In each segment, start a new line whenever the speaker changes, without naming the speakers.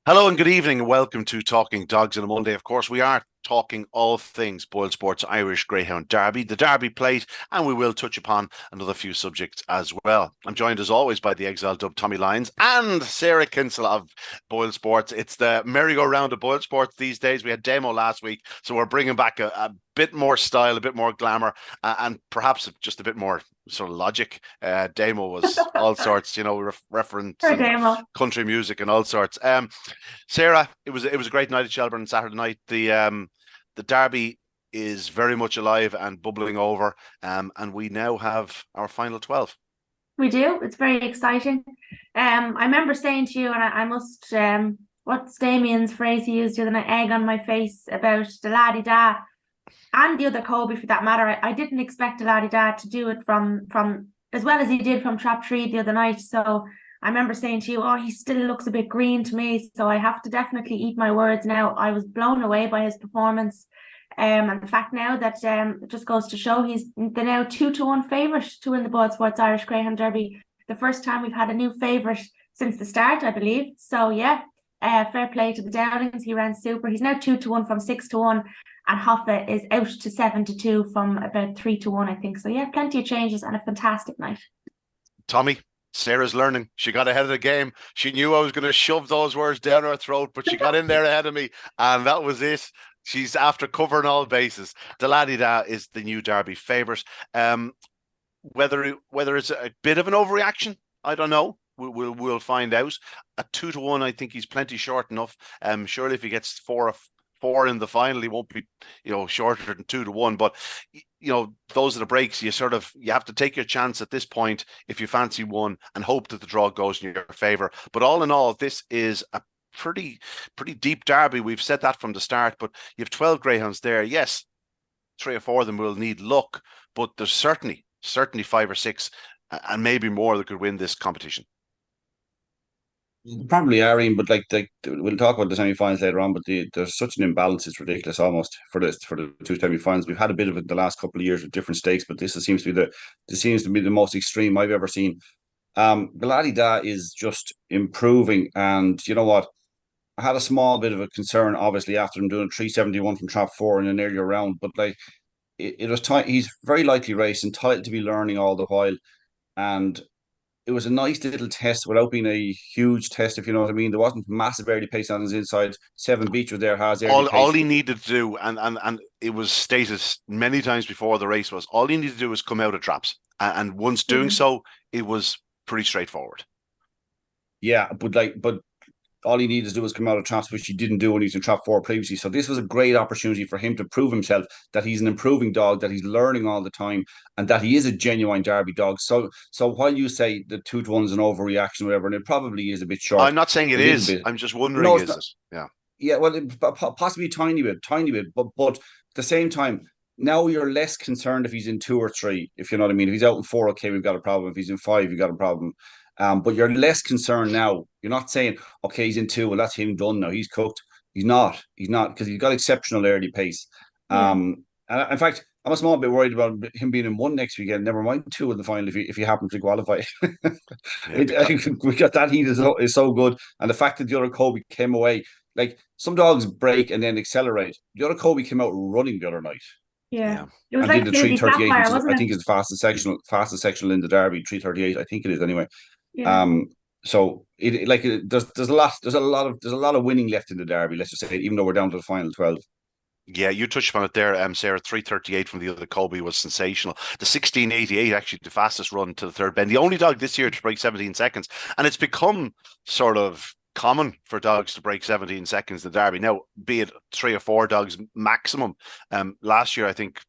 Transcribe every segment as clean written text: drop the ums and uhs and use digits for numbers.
Hello and good evening, and welcome to Talking Dogs on a Monday. Of course, we are talking all things Boyle Sports Irish Greyhound Derby, the Derby plate, and we will touch upon another few subjects as well. I'm joined as always by the exiled dub Tommy Lyons and Sarah Kinsella of Boyle Sports. It's the merry-go-round of Boyle Sports these days. We had demo last week, so we're bringing back a bit more style, a bit more glamour, and perhaps just a bit more sort of logic. Demo was all sorts,
For
referencing
demo.
country music and all sorts. Sarah, it was a great night at Shelbourne on Saturday night. The derby is very much alive and bubbling over, and we now have our final 12.
We do. It's very exciting. I remember saying to you, and I must, what's Damien's phrase he used the other night, egg on my face about the laddie da and the other Kobe for that matter. I didn't expect the laddie da to do it from as well as he did from Trap 3 the other night. So I remember saying to you, oh, he still looks a bit green to me. So I have to definitely eat my words now. I was blown away by his performance. And the fact now that it just goes to show he's the now 2-1 favourite to win the Boyle Sports Irish Greyhound Derby. The first time we've had a new favourite since the start, I believe. So yeah, fair play to the Downings. He ran super. He's now 2-1 from 6-1, and Hoffa is out to 7-2 from about 3-1, I think. So yeah, plenty of changes and a fantastic night.
Tommy, Sarah's learning. She got ahead of the game. She knew I was going to shove those words down her throat, but she got in there ahead of me, and that was it. She's after covering all bases. The laddie da is the new Derby favourite. Whether it's a bit of an overreaction, I don't know. We'll find out. At 2-1, I think he's plenty short enough. Surely if he gets four in the final, he won't be shorter than 2-1. But those are the breaks. You have to take your chance at this point if you fancy one and hope that the draw goes in your favour. But all in all, this is a pretty deep derby. We've said that from the start, but you have 12 greyhounds there. Yes, 3 or 4 of them will need luck, but there's certainly 5 or 6 and maybe more that could win this competition.
Probably are, Ian, but like we'll talk about the semi-finals later on. But there's such an imbalance; it's ridiculous almost for the two semi-finals. We've had a bit of it the last couple of years with different stakes, but this seems to be the most extreme I've ever seen. Galadi Da is just improving, and you know what? I had a small bit of a concern, obviously, after him doing 371 from trap 4 in an earlier round, but like it was time. He's very likely racing, entitled to be learning all the while, and it was a nice little test without being a huge test, if you know what I mean. There wasn't massive early pace on his inside. Seven Beach there has early
All
pace.
he needed to do, and it was stated many times before the race, was all he needed to do was come out of traps, and once doing so, it was pretty straightforward.
Yeah, but all he needed to do was come out of traps, which he didn't do when he was in trap 4 previously. So this was a great opportunity for him to prove himself that he's an improving dog, that he's learning all the time, and that he is a genuine Derby dog. So while you say the 2-1 is an overreaction, or whatever, and it probably is a bit short,
I'm not saying it
a little
is.
bit.
I'm just wondering,
No, it's
is
not.
it? Yeah.
Yeah, well, possibly a tiny bit, but at the same time, now you're less concerned if he's in 2 or 3, if you know what I mean. If he's out in 4, okay, we've got a problem. If he's in 5, you've got a problem. But you're less concerned now. You're not saying, okay, he's in 2, well, that's him done now. He's cooked. He's not. He's not, because he's got exceptional early pace.
Yeah.
And in fact, I'm a small bit worried about him being in 1 next weekend. Never mind 2 in the final if he happens to qualify.
Yeah, because
We got that heat is so good, and the fact that the other Kobe came away, like some dogs break and then accelerate. The other Kobe came out running the other night
Yeah.
yeah,
It was
and did
like
the three
Susie
thirty eight, which
Sapphire,
is I
wasn't it?
think is the fastest sectional in the Derby. 3:38, I think it is anyway.
Yeah.
Um, so there's a lot of winning left in the Derby. Let's just say, even though we're down to the final 12.
yeah, you touched upon it there, Sarah. 3:38 from the other Colby was sensational. The 16:88 actually the fastest run to the third bend. The only dog this year to break 17 seconds, and it's become sort of common for dogs to break 17 seconds in the Derby. Now, be it 3 or 4 dogs maximum. Last year, I think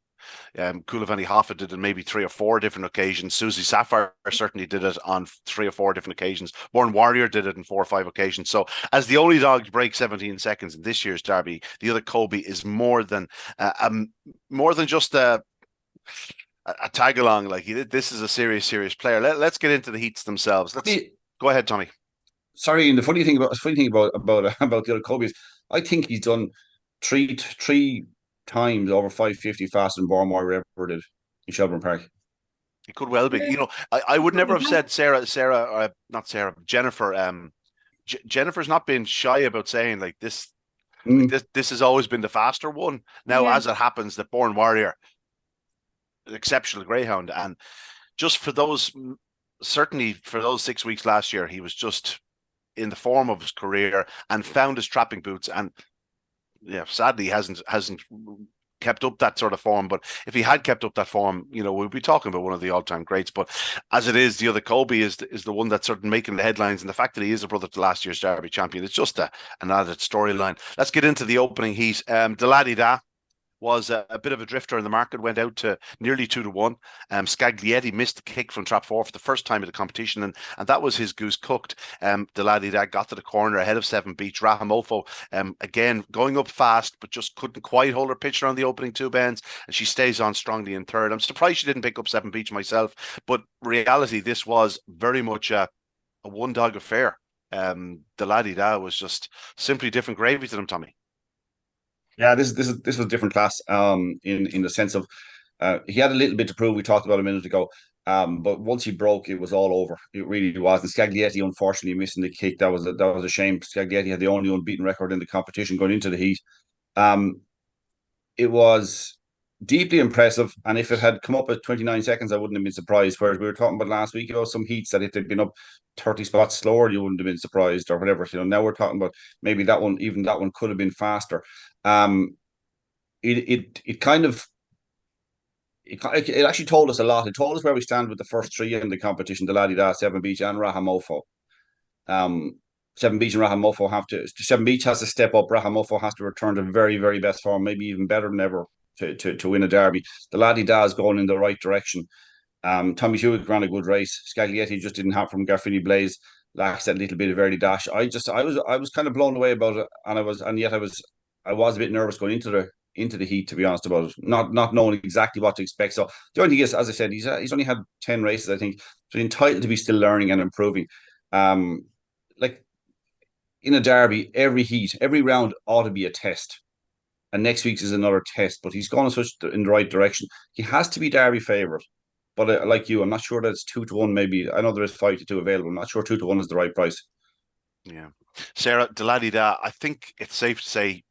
Coulivan Hoffa did it maybe 3 or 4 different occasions. Susie Sapphire certainly did it on 3 or 4 different occasions. Born Warrior did it on 4 or 5 occasions. So, as the only dog to break 17 seconds in this year's Derby, the other Kobe is more than just a tag along. Like this is a serious player. Let's get into the heats themselves. Let's go ahead, Tommy.
Sorry, and the funny thing about the other Kobe is I think he's done three times over 550 faster than Bournemouth ever did in Shelbourne Park.
It could well be.
Yeah.
I would never have said Sarah, not Sarah, Jennifer. Jennifer's not been shy about saying like this.
Mm.
This has always been the faster one. Now, as it happens, that Born Warrior, exceptional greyhound, and just for those, certainly for those 6 weeks last year, he was just in the form of his career and found his trapping boots. And yeah, sadly, hasn't kept up that sort of form. But if he had kept up that form, we'd be talking about one of the all-time greats. But as it is, the other Colby is the one that's sort of making the headlines, and the fact that he is a brother to last year's Derby champion, it's just an added storyline. Let's get into the opening heat. The Laddie Da was a bit of a drifter in the market, went out to nearly 2-1. Scaglietti missed the kick from trap 4 for the first time in the competition, and that was his goose cooked. The Laddie that got to the corner ahead of 7 Beach. Rahamofo, again, going up fast, but just couldn't quite hold her pitch around the opening 2 bends, and she stays on strongly in third. I'm surprised she didn't pick up 7 Beach myself, but reality, this was very much a one-dog affair. The Laddie Da was just simply different gravy to them, Tommy.
Yeah, this was a different class in the sense of he had a little bit to prove. We talked about a minute ago, but once he broke, it was all over. It really was. And Scaglietti, unfortunately, missing the kick, that was a shame. Scaglietti had the only unbeaten record in the competition going into the heat. It was deeply impressive, and if it had come up at 29 seconds, I wouldn't have been surprised. Whereas we were talking about last week, some heats that if they'd been up 30 spots slower, you wouldn't have been surprised or whatever. Now we're talking about maybe that one could have been faster. It kind of it actually told us a lot. It told us where we stand with the first 3 in the competition: the Laddie Da, 7 Beach, and Rahamofo. 7 Beach and Rahamofo 7 Beach has to step up. Rahamofo has to return to very, very best form, maybe even better than ever to win a Derby. The Laddie Da is going in the right direction. Tommy Hewitt ran a good race. Scaglietti just didn't have from Garfini Blaze. Lacks that little bit of early dash. I was kind of blown away about it, and yet I was a bit nervous going into the heat, to be honest, about it, not knowing exactly what to expect. So the only thing is, as I said, he's only had 10 races, I think, so he's entitled to be still learning and improving. Like in a Derby, every heat, every round ought to be a test, and next week's is another test. But he's gone in the right direction. He has to be Derby favourite, but like you, I'm not sure that it's 2-1. Maybe I know there is 5-2 available. I'm not sure 2-1 is the right price.
Yeah, Sarah, the Laddie Da, I think it's safe to say,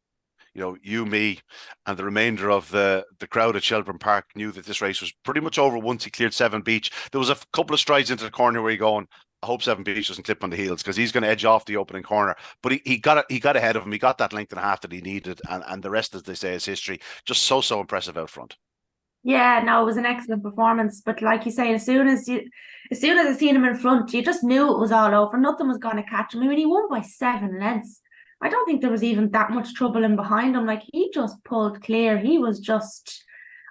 you, me, and the remainder of the crowd at Shelbourne Park knew that this race was pretty much over once he cleared 7 Beach. There was a couple of strides into the corner where you're going, I hope 7 Beach doesn't clip on the heels, because he's going to edge off the opening corner. But he got ahead of him. He got that length and a half that he needed, and the rest, as they say, is history. Just so impressive out front.
Yeah, no, it was an excellent performance. But like you say, as soon as I seen him in front, you just knew it was all over. Nothing was going to catch him. I mean, he won by 7 lengths. I don't think there was even that much trouble in behind him. Like, he just pulled clear. He was just...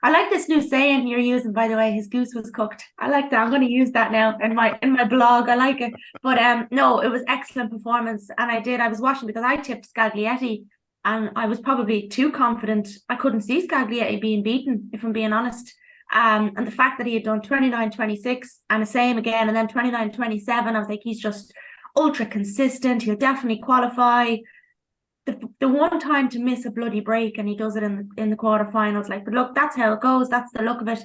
I like this new saying you're using, by the way. His goose was cooked. I like that. I'm going to use that now in my blog. I like it. But no, it was excellent performance, and I was watching because I tipped Scaglietti, and I was probably too confident. I couldn't see Scaglietti being beaten, if I'm being honest. And the fact that he had done 29.26 and the same again, and then 29.27, I was like, he's just ultra consistent. He'll definitely qualify. The one time to miss a bloody break, and he does it in the quarterfinals. Like, but look, that's how it goes. That's the look of it.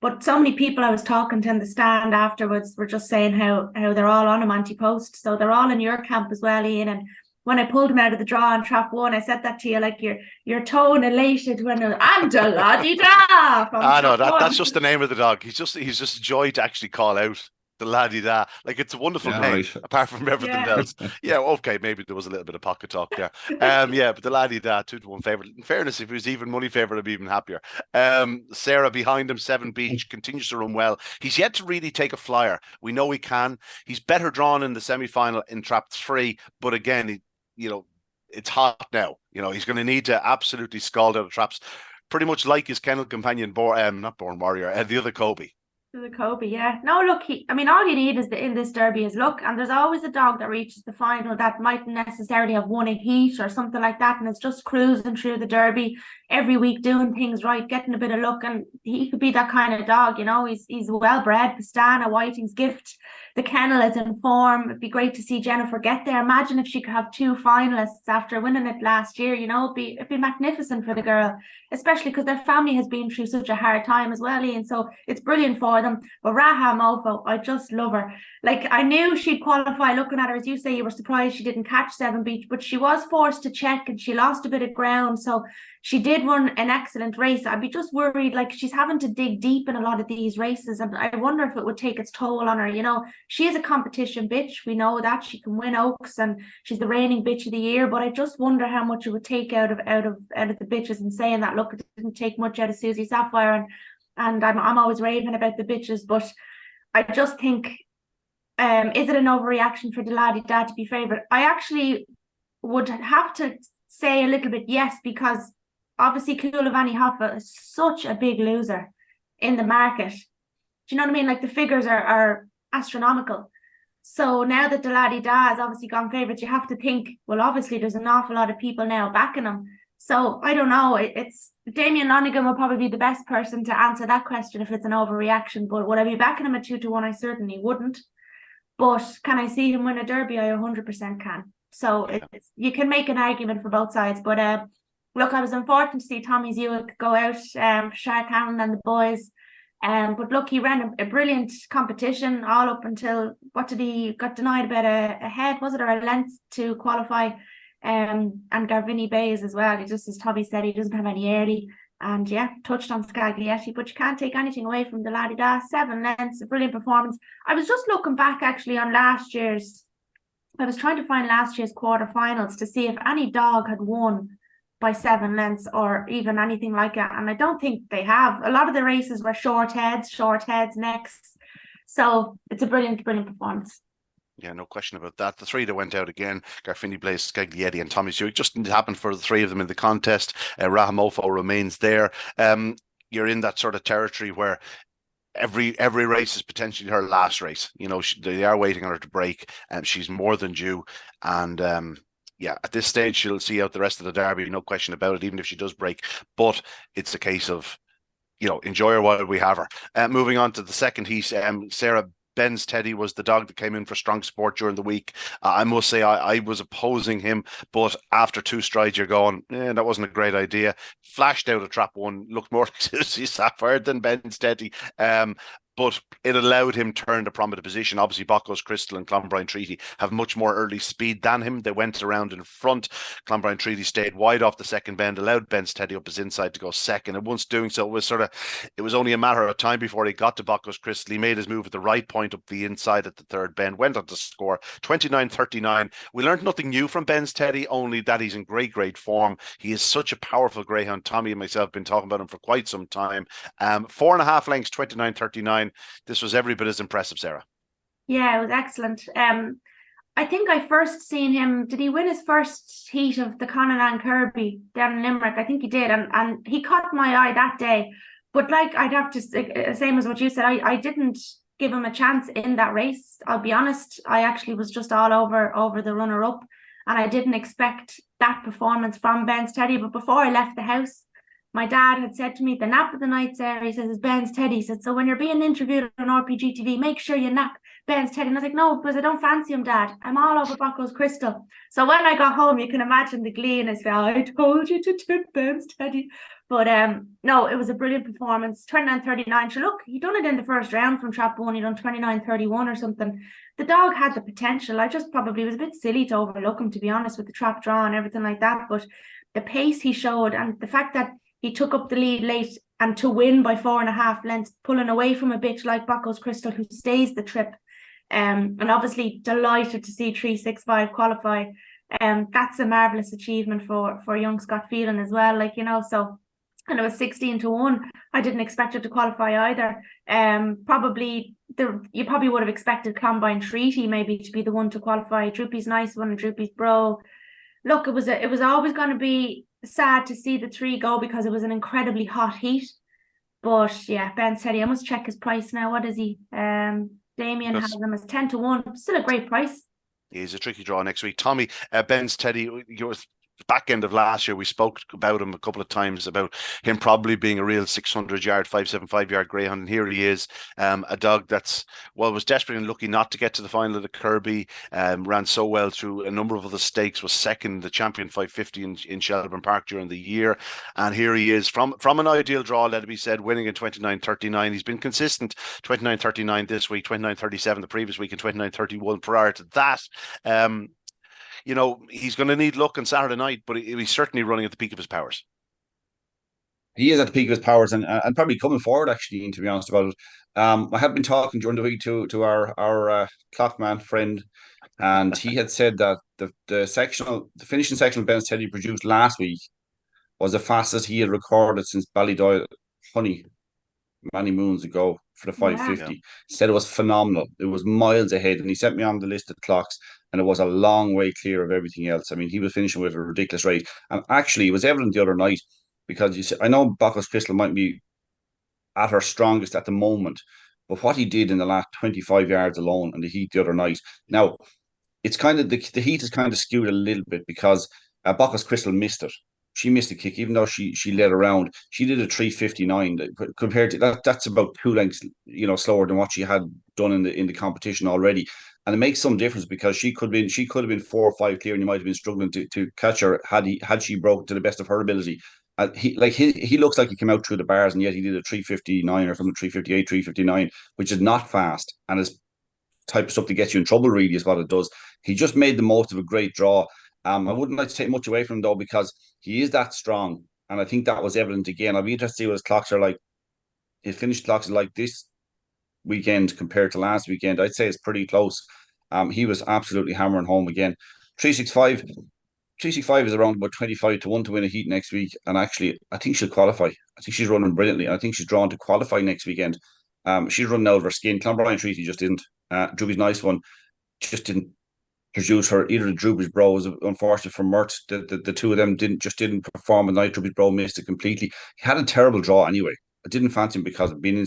But so many people I was talking to in the stand afterwards were just saying how they're all on him anti-post. So they're all in your camp as well, Ian. And when I pulled him out of the draw on trap 1, I said that to you, like, your tone elated when I'm da-la-di-da.
No, that's just the name of the dog. He's just a joy to actually call out. The Laddie Da, like, it's a wonderful name, right, apart from everything else. Yeah, okay, maybe there was a little bit of pocket talk there. Yeah, but the Laddie Da, 2-1 favourite. In fairness, if he was even money favourite, I'd be even happier. Sarah behind him, 7 Beach, continues to run well. He's yet to really take a flyer. We know he can. He's better drawn in the semi-final in trap 3, but again, it's hot now. He's going to need to absolutely scald out of traps, pretty much like his kennel companion, not Born Warrior, the other Kobe.
The Kobe, yeah. No, look, all you need in this Derby is luck, and there's always a dog that reaches the final that mightn't necessarily have won a heat or something like that, and it's just cruising through the Derby. every week doing things right, getting a bit of luck, and he could be that kind of dog, you know. He's well bred. Pastana, Whiting's Gift, the kennel is in form. It'd be great to see Jennifer get there. Imagine if she could have 2 finalists after winning it last year, you know. It'd be magnificent for the girl, especially because their family has been through such a hard time as well, Ian. So it's brilliant for them. But Raha Mofo, I just love her. Like, I knew she'd qualify. Looking at her, as you say, you were surprised she didn't catch 7 Beach, but she was forced to check and she lost a bit of ground. So she did run an excellent race. I'd be just worried, like, she's having to dig deep in a lot of these races, and I wonder if it would take its toll on her. You know, she is a competition bitch. We know that she can win Oaks, and she's the reigning bitch of the year. But I just wonder how much it would take out of the bitches. And saying that, look, it didn't take much out of Susie Sapphire, and I'm always raving about the bitches, but I just think, is it an overreaction for the laddie dad to be favourite? I actually would have to say a little bit yes, because obviously Kulavani Hoffa is such a big loser in the market. Do you know what I mean? Like, the figures are astronomical. So now that the laddie da has obviously gone favourite, you have to think, well, obviously there's an awful lot of people now backing him. So I don't know. It's Damien Lonigan will probably be the best person to answer that question if it's an overreaction. But would I be backing him at 2-1? I certainly wouldn't. But can I see him win a Derby? I 100% can. So you can make an argument for both sides. But look, I was unfortunate to see Tommy Zewick go out, Shark Hannon and the boys. But look, he ran a brilliant competition all up until, what did he got denied about a head, was it, or a length to qualify? And Garvini Bays as well. He just, as Tommy said, he doesn't have any early. And yeah, touched on Scaglietti, but you can't take anything away from the laddie da. 7 lengths, a brilliant performance. I was just looking back actually on last year's, I was trying to find last year's quarterfinals to see if any dog had won by 7 lengths or even anything like that. And I don't think they have. A lot of the races were short heads, necks. So it's a brilliant, brilliant performance.
Yeah, no question about that. The 3 that went out again, Garfini, Blaze, Scaglietti and Tommy Stewart, just didn't happen for the 3 of them in the contest. Rahamofo remains there. You're in that sort of territory where every race is potentially her last race. You know, they are waiting on her to break, and she's more than due. And yeah, at this stage, she'll see out the rest of the Derby, no question about it, even if she does break. But it's a case of, you know, enjoy her while we have her. Moving on to the second heat, Sarah, Ben's Teddy was the dog that came in for strong support during the week. I must say I was opposing him, but after 2 strides, you're going, that wasn't a great idea. Flashed out of trap 1, looked more like Susie Sapphire than Ben's Teddy. But it allowed him to turn the prominent position. Obviously, Boccos Crystal and Clonbrine Treaty have much more early speed than him. They went around in front. Clonbrine Treaty stayed wide off the second bend, allowed Ben's Teddy up his inside to go second. And once doing so, it was only a matter of time before he got to Boccos Crystal. He made his move at the right point up the inside at the third bend, went on to score 29-39. We learned nothing new from Ben's Teddy, only that he's in great form. He is such a powerful greyhound. Tommy and myself have been talking about him for quite some time. 4.5 lengths, 29-39. This was every bit as impressive, Sarah.
Yeah, it was excellent. I think I first seen him, did he win his first heat of the Conan Kirby down in Limerick? I think he did, and he caught my eye that day. But like, I'd have to, same as what you said, I didn't give him a chance in that race. I'll be honest, I actually was just all over the runner-up, and I didn't expect that performance from Ben's Teddy. But before I left the house, my dad had said to me, the nap of the night, Sarah, he says, is Ben's Teddy. He said, so when you're being interviewed on RPG TV, make sure you nap Ben's Teddy. And I was like, no, because I don't fancy him, Dad. I'm all over Boccos Crystal. So when I got home, you can imagine the glee in his face. I told you to tip Ben's Teddy. But no, it was a brilliant performance. 29-39. So look, he done it in the first round from trap 1. He done 29-31 or something. The dog had the potential. I just probably was a bit silly to overlook him, to be honest, with the trap draw and everything like that. But the pace he showed, and the fact that he took up the lead late, and to win by 4.5 lengths, pulling away from a bitch like Boccos Crystal, who stays the trip. And obviously delighted to see 365 qualify. That's a marvellous achievement for young Scott Phelan as well. Like, you know, so, and it was 16-1. I didn't expect it to qualify either. You probably would have expected Clonbrine Treaty maybe to be the one to qualify. Droopy's nice one and Droopy's bro. Look, it was always going to be sad to see the 3 go because it was an incredibly hot heat. But yeah, Ben's Teddy, I must check his price now. What is he? Damien has him as 10-1. Still a great price.
He's a tricky draw next week. Tommy, Ben's Teddy, back end of last year, we spoke about him a couple of times about him probably being a real 600-yard, 575-yard greyhound. And here he is, a dog that's, well, was desperate and lucky not to get to the final of the Kirby, ran so well through a number of other stakes, was second the champion 550 in Shelbourne Park during the year. And here he is from an ideal draw, let it be said, winning in 29.39. He's been consistent, 29.39 this week, 29.37 the previous week, and 29.31 prior to that. He's going to need luck on Saturday night, but he's certainly running at the peak of his powers.
He is at the peak of his powers, and probably coming forward, actually, to be honest about it. I have been talking during the week to our clockman friend, and he had said that the finishing sectional Ben's Teddy produced last week was the fastest he had recorded since Ballydoyle Honey many moons ago for the 550.
Yeah.
Said it was phenomenal. It was miles ahead, and he sent me on the list of clocks, and it was a long way clear of everything else. I mean, he was finishing with a ridiculous rate, and actually, it was evident the other night because I know Bacchus Crystal might be at her strongest at the moment, but what he did in the last 25 yards alone and the heat the other night. Now, it's kind of the heat is kind of skewed a little bit because Bacchus Crystal missed it. She missed a kick, even though she led around. She did a 3:59 compared to that. That's about 2 lengths, slower than what she had done in the competition already. And it makes some difference because she could have been 4 or 5 clear, and you might have been struggling to catch her had she broken to the best of her ability. He looks like he came out through the bars, and yet he did a 3:59 or something, 3:58, 3:59, which is not fast, and is type of stuff to get you in trouble. Really, is what it does. He just made the most of a great draw. I wouldn't like to take much away from him though, because he is that strong, and I think that was evident again. I'll be interested to see what his clocks are like. His finished clocks are like this weekend compared to last weekend. I'd say it's pretty close. He was absolutely hammering home again. 365. 365 is around about 25-1 to win a heat next week, and actually, I think she'll qualify. I think she's running brilliantly. I think she's drawn to qualify next weekend. She's running out of her skin. Clonbrien Treaty just didn't. Droopy's Nice One just didn't produce her. Either the Droopy's Bro was unfortunate for Mert. The two of them didn't perform at night. Droopy's Bro missed it completely. He had a terrible draw anyway. I didn't fancy him because of being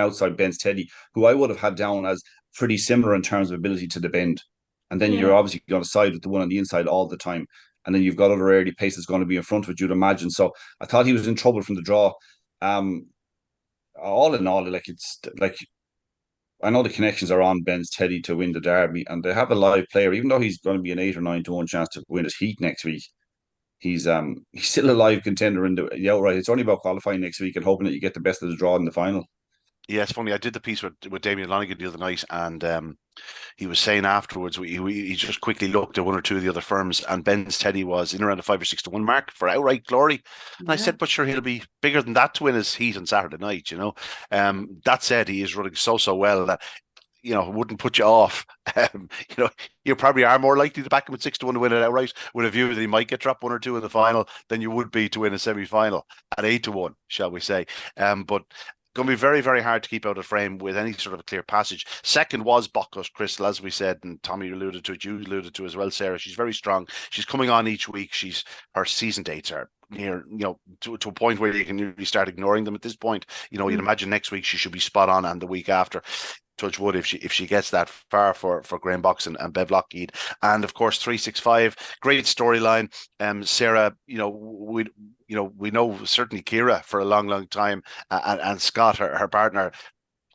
outside Ben's Teddy, who I would have had down as pretty similar in terms of ability to the bend. And then you're obviously going to side with the one on the inside all the time. And then you've got other early pace that's going to be in front of it, you'd imagine. So I thought he was in trouble from the draw. All in all, I know the connections are on Ben's Teddy to win the Derby, and they have a live player, even though he's going to be an 8 or 9-1 chance to win his heat next week. He's still a live contender in the outright. It's only about qualifying next week and hoping that you get the best of the draw in the final.
Yeah, it's funny. I did the piece with Damien Lonigan the other night, and he was saying afterwards he just quickly looked at one or two of the other firms, and Ben's Teddy was in around the 5 or 6-1 mark for outright glory. And I said, but sure, he'll be bigger than that to win his heat on Saturday night. That said, he is running so well that it wouldn't put you off. You probably are more likely to back him at 6-1 to win it outright, with a view that he might get dropped 1 or 2 in the final than you would be to win a semi-final at 8-1, shall we say? But going to be very, very hard to keep out of frame with any sort of a clear passage. Second was Bacchus Crystal, as we said, and Tommy alluded to it, you alluded to as well, Sarah. She's very strong. She's coming on each week. Her season dates are near, to a point where you can really start ignoring them at this point. You'd imagine next week she should be spot on, and the week after. Touch wood if she gets that far for Graham Box and Bev Lockheed. And of course 365, great storyline. Sarah, we know certainly Ciara for a long time, and Scott, her partner.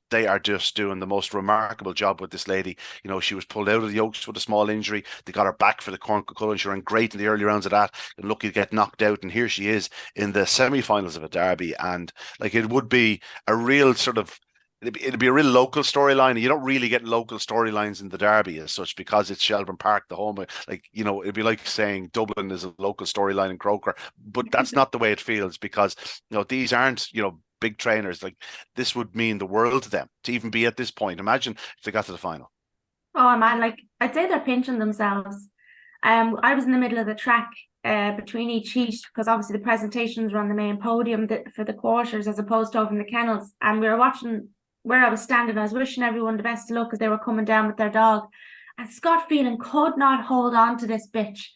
They are just doing the most remarkable job with this lady. She was pulled out of the Oaks with a small injury. They got her back for the Corncull. She ran great in the early rounds of that. Lucky to get knocked out, and here she is in the semi-finals of a Derby. And it would be a real sort of, it'd be a real local storyline. You don't really get local storylines in the Derby as such, because it's Shelbourne Park, the home. It'd be like saying Dublin is a local storyline in Croker, but that's not the way it feels, because these aren't big trainers. This would mean the world to them to even be at this point. Imagine if they got to the final.
Oh man, I'd say they're pinching themselves. I was in the middle of the track between each heat, because obviously the presentations were on the main podium for the quarters as opposed to over in the kennels, and we were watching where I was standing. I was wishing everyone the best of luck as they were coming down with their dog, and Scott Phelan could not hold on to this bitch.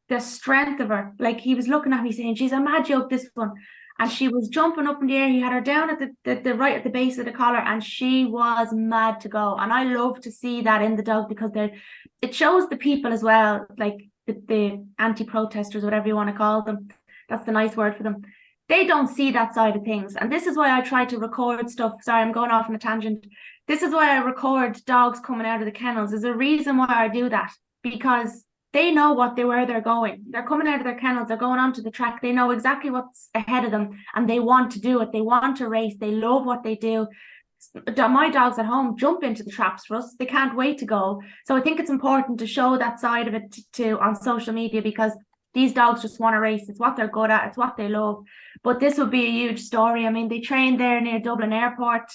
The strength of her, he was looking at me saying, "Geez, I'm mad joke this one," and she was jumping up in the air. He had her down at the right at the base of the collar, and she was mad to go. And I love to see that in the dog, because it shows the people as well, the anti-protesters, whatever you want to call them. That's the nice word for them. They don't see that side of things. And this is why I try to record stuff. Sorry, I'm going off on a tangent. This is why I record dogs coming out of the kennels. There's a reason why I do that, because they know where they're going. They're coming out of their kennels, they're going onto the track. They know exactly what's ahead of them, and they want to do it. They want to race. They love what they do. My dogs at home jump into the traps for us. They can't wait to go. So I think it's important to show that side of it to on social media, because these dogs just want to race. It's what they're good at. It's what they love. But this would be a huge story. I mean, they train there near Dublin Airport.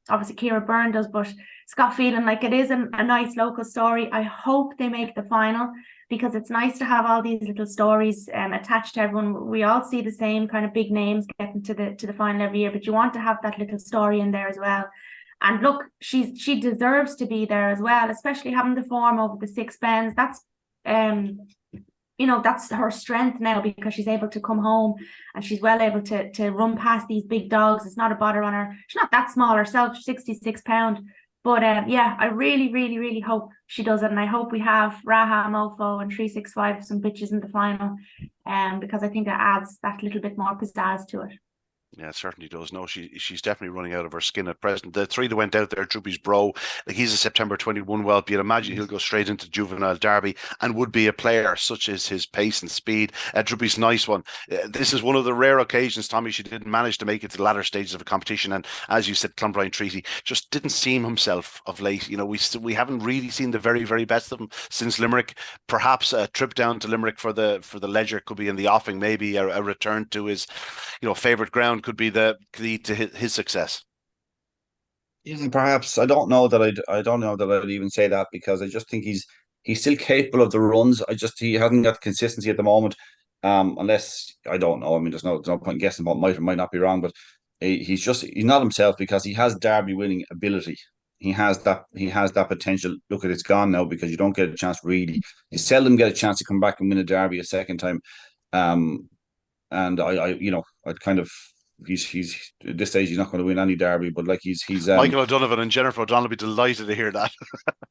Obviously, Ciara Byrne does, but it's got feeling like it is a nice local story. I hope they make the final, because it's nice to have all these little stories attached to everyone. We all see the same kind of big names getting to the final every year, but you want to have that little story in there as well. And look, she deserves to be there as well, especially having the form over the 6 bends. That's that's her strength now, because she's able to come home and she's well able to run past these big dogs. It's not a bother on her. She's not that small herself, 66 pounds. But I really, really, really hope she does it. And I hope we have Raha, Mofo and 365, some bitches in the final, because I think that adds that little bit more pizzazz to it.
Yeah, it certainly does. No, she's definitely running out of her skin at present. The 3 that went out there, Droopy's Bro, like he's a September 21 whelp. You'd imagine he'll go straight into juvenile derby and would be a player, such as his pace and speed. Droopy's Nice One. This is one of the rare occasions, Tommy, she didn't manage to make it to the latter stages of a competition. And as you said, Clonbrine Treaty just didn't seem himself of late. We haven't really seen the very, very best of him since Limerick. Perhaps a trip down to Limerick for the Ledger could be in the offing. Maybe a return to his favourite ground could be the key to his success.
Yeah, perhaps. I don't know that I'd even say that, because I just think he's still capable of the runs. He hasn't got consistency at the moment. Unless, I don't know. I mean, there's no point guessing what might or might not be wrong, but he's not himself, because he has derby winning ability. He has that potential. Look, it's gone now, because you don't get a chance really. You seldom get a chance to come back and win a derby a second time. And I'd kind of, he's at this stage he's not going to win any derby, but like he's
Michael O'Donovan and Jennifer O'Donnell will be delighted to hear that.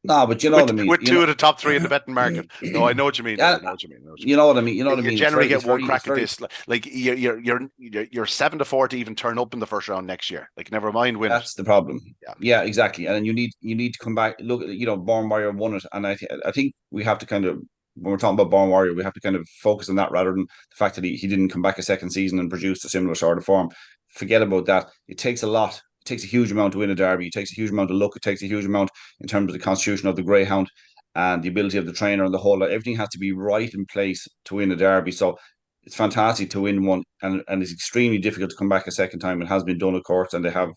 No, but you know what I mean.
With two of the top 3 in the betting market. No, I know what you mean. I know what you mean.
You know what I mean.
You generally get one crack at this. Like you're 7-4 to even turn up in the first round next year. Like, never mind win.
That's the problem. Yeah, exactly. And you need to come back. Look, Born Warrior won it, and I think we have to kind of, when we're talking about Born Warrior, we have to kind of focus on that rather than the fact that he didn't come back a second season and produce a similar sort of form. Forget about that. It takes a lot. It takes a huge amount to win a derby. It takes a huge amount of luck. It takes a huge amount in terms of the constitution of the Greyhound and the ability of the trainer and the whole lot. Everything has to be right in place to win a derby. So it's fantastic to win one, and it's extremely difficult to come back a second time. It has been done, of course, and they have,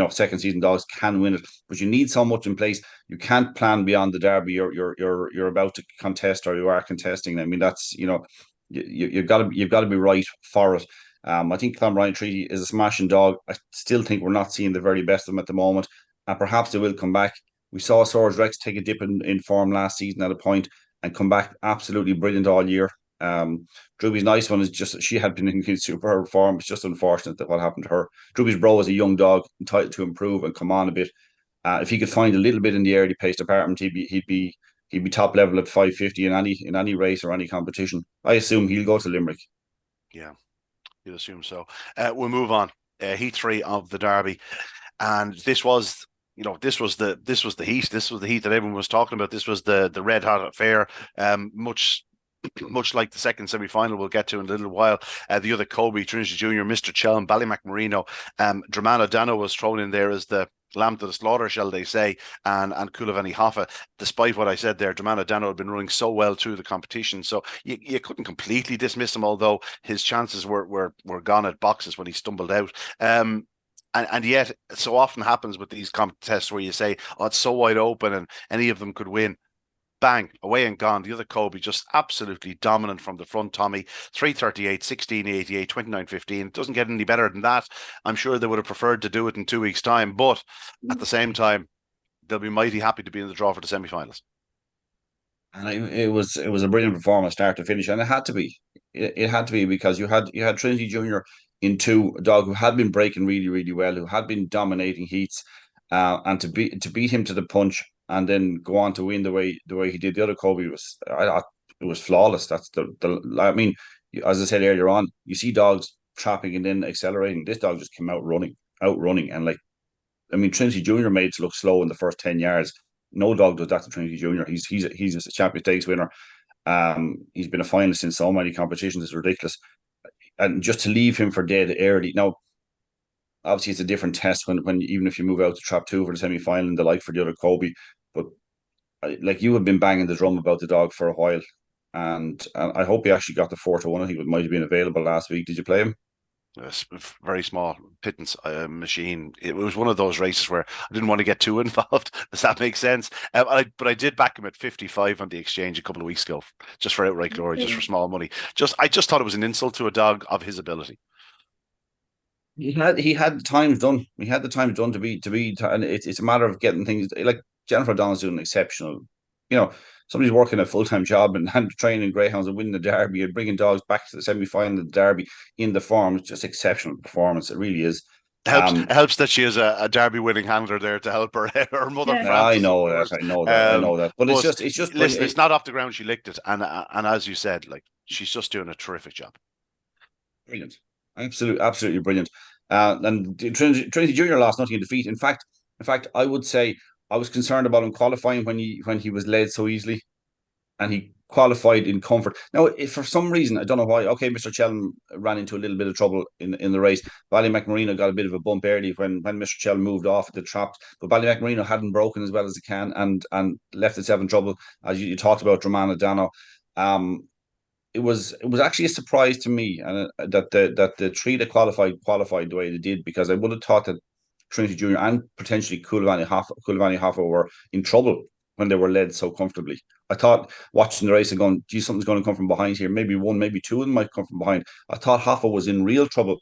second season dogs can win it, but you need so much in place. You can't plan beyond the derby you're about to contest, or you are contesting. I mean, that's you've got to be right for it. I think Clonbrine Treaty is a smashing dog. I still think we're not seeing the very best of them at the moment, and perhaps they will come back. We saw Swords Rex take a dip in form last season at a point and come back absolutely brilliant all year. Droopy's Nice One is just, she had been in superb form. It's just unfortunate that what happened to her. Droopy's Bro is a young dog entitled to improve and come on a bit. If he could find a little bit in the early pace department, he'd be top level at 550 in any race or any competition. I assume he'll go to Limerick.
Yeah, you'd assume so. We'll move on. Heat 3 of the Derby, and this was the heat. This was the heat that everyone was talking about. This was the red hot affair. Much like the second semi-final we'll get to in a little while. The other Kobe, Trinity Junior, Mr. Chelm, Ballymac Marino, Dramana Dano was thrown in there as the lamb to the slaughter, shall they say, and Culavani Hoffa. Despite what I said there, Dramana Dano had been running so well through the competition, so you couldn't completely dismiss him, although his chances were gone at boxes when he stumbled out. And yet, it so often happens with these contests where you say, oh, it's so wide open and any of them could win. Bang, away and gone. The other Kobe just absolutely dominant from the front, Tommy. 3:38, 16:88, 29:15. It doesn't get any better than that. I'm sure they would have preferred to do it in 2 weeks' time, but at the same time, they'll be mighty happy to be in the draw for the semi-finals.
And it was a brilliant performance, start to finish, and it had to be. It had to be, because you had Trinity Junior in 2, a dog who had been breaking really, really well, who had been dominating heats, and to beat him to the punch and then go on to win the way he did. The other Kobe was It was flawless. That's I mean, as I said earlier on, you see dogs trapping and then accelerating. This dog just came out running, and like, I mean, Trinity Junior made it look slow in the first 10 yards. No dog does that to Trinity Junior. He's a champion stakes winner. He's been a finalist in so many competitions. It's ridiculous. And just to leave him for dead early. Now, obviously, it's a different test when even if you move out to trap two for the semi final and the like for the other Kobe, but like, you have been banging the drum about the dog for a while, and I hope he actually got the 4-1. I think it might have been available last week. Did you play him?
A very small pittance machine. It was one of those races where I didn't want to get too involved. Does that make sense? But I did back him at 55 on the exchange a couple of weeks ago, just for outright glory, just for small money. I just thought it was an insult to a dog of his ability.
He had the time done. He had the time done to be, and it's a matter of getting things like Jennifer O'Donnell's doing exceptional. You know, somebody's working a full-time job and training greyhounds and winning the Derby and bringing dogs back to the semi-final of the Derby in the form. It's just exceptional performance. It really is.
It helps that she has a Derby winning handler there to help her. Her mother,
Yeah.
Frances,
I know that. I know that. But it's just
listen. It's not off the ground. She licked it, and as you said, like, she's just doing a terrific job.
Brilliant. Absolutely brilliant. And Trinity Junior lost nothing in defeat. In fact, I would say I was concerned about him qualifying when he was led so easily, and he qualified in comfort. Now, if for some reason, I don't know why. Okay, Mr. Chelm ran into a little bit of trouble in the race. Ballymacmarino got a bit of a bump early when Mr. Chelm moved off at the traps, but Ballymacmarino hadn't broken as well as it can and left itself in trouble. As you talked about, Romana Dano. It was actually a surprise to me, and that the three that qualified the way they did, because I would have thought that Trinity Junior and potentially Coulivanny Hoffa were in trouble when they were led so comfortably. I thought, watching the race and going, gee, something's going to come from behind here. Maybe one, maybe two of them might come from behind. I thought Hoffa was in real trouble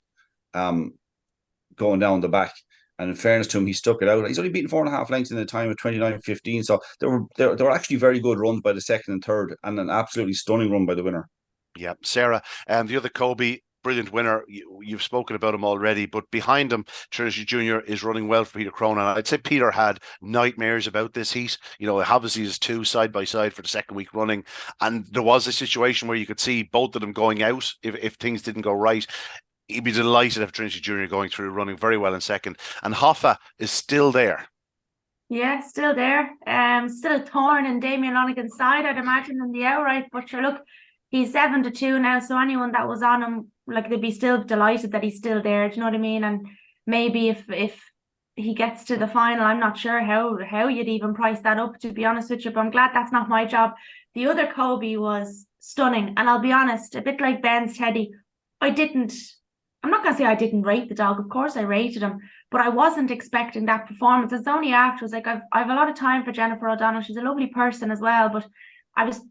going down the back. And in fairness to him, he stuck it out. He's only beaten 4.5 lengths in a time of 29.15. So there were actually very good runs by the second and third, and an absolutely stunning run by the winner.
Yeah, Sarah, and the other Kobe, brilliant winner. You've spoken about him already, but behind him, Trinity Junior is running well for Peter Cronin. I'd say Peter had nightmares about this heat. You know, obviously there's two side by side for the second week running, and there was a situation where you could see both of them going out if things didn't go right. He'd be delighted to have Trinity Junior going through, running very well in second, and Hoffa is still there.
Yeah, still there. Still a thorn in Damien Lonigan's side, I'd imagine, in the outright. But sure, look, he's 7-2 now, so anyone that was on him, like, they'd be still delighted that he's still there. Do you know what I mean? And maybe if he gets to the final, I'm not sure how you'd even price that up, to be honest with you. But I'm glad that's not my job. The other Kobe was stunning, and I'll be honest, a bit like Ben's Teddy, I'm not going to say I didn't rate the dog. Of course I rated him, but I wasn't expecting that performance. It's only afterwards, like, I've a lot of time for Jennifer O'Donnell. She's a lovely person as well, but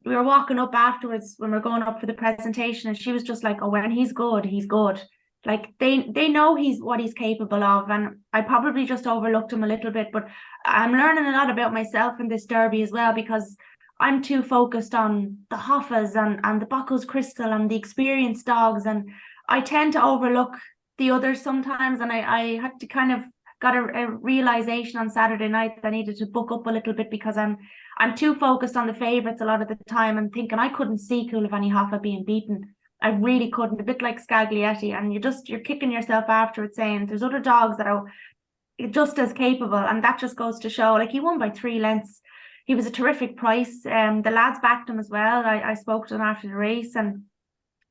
we were walking up afterwards when we were going up for the presentation, and she was just like, oh, when he's good, he's good. Like, they know what he's capable of, and I probably just overlooked him a little bit, but I'm learning a lot about myself in this Derby as well, because I'm too focused on the Hoffas and the Buckles Crystal and the experienced dogs, and I tend to overlook the others sometimes, and I had to kind of got a realization on Saturday night that I needed to book up a little bit, because I'm too focused on the favourites a lot of the time and thinking I couldn't see Coulivanny Hoffa being beaten. I really couldn't, a bit like Scaglietti, and you're kicking yourself afterwards saying there's other dogs that are just as capable, and that just goes to show, like, he won by 3 lengths. He was a terrific price. The lads backed him as well. I spoke to them after the race, and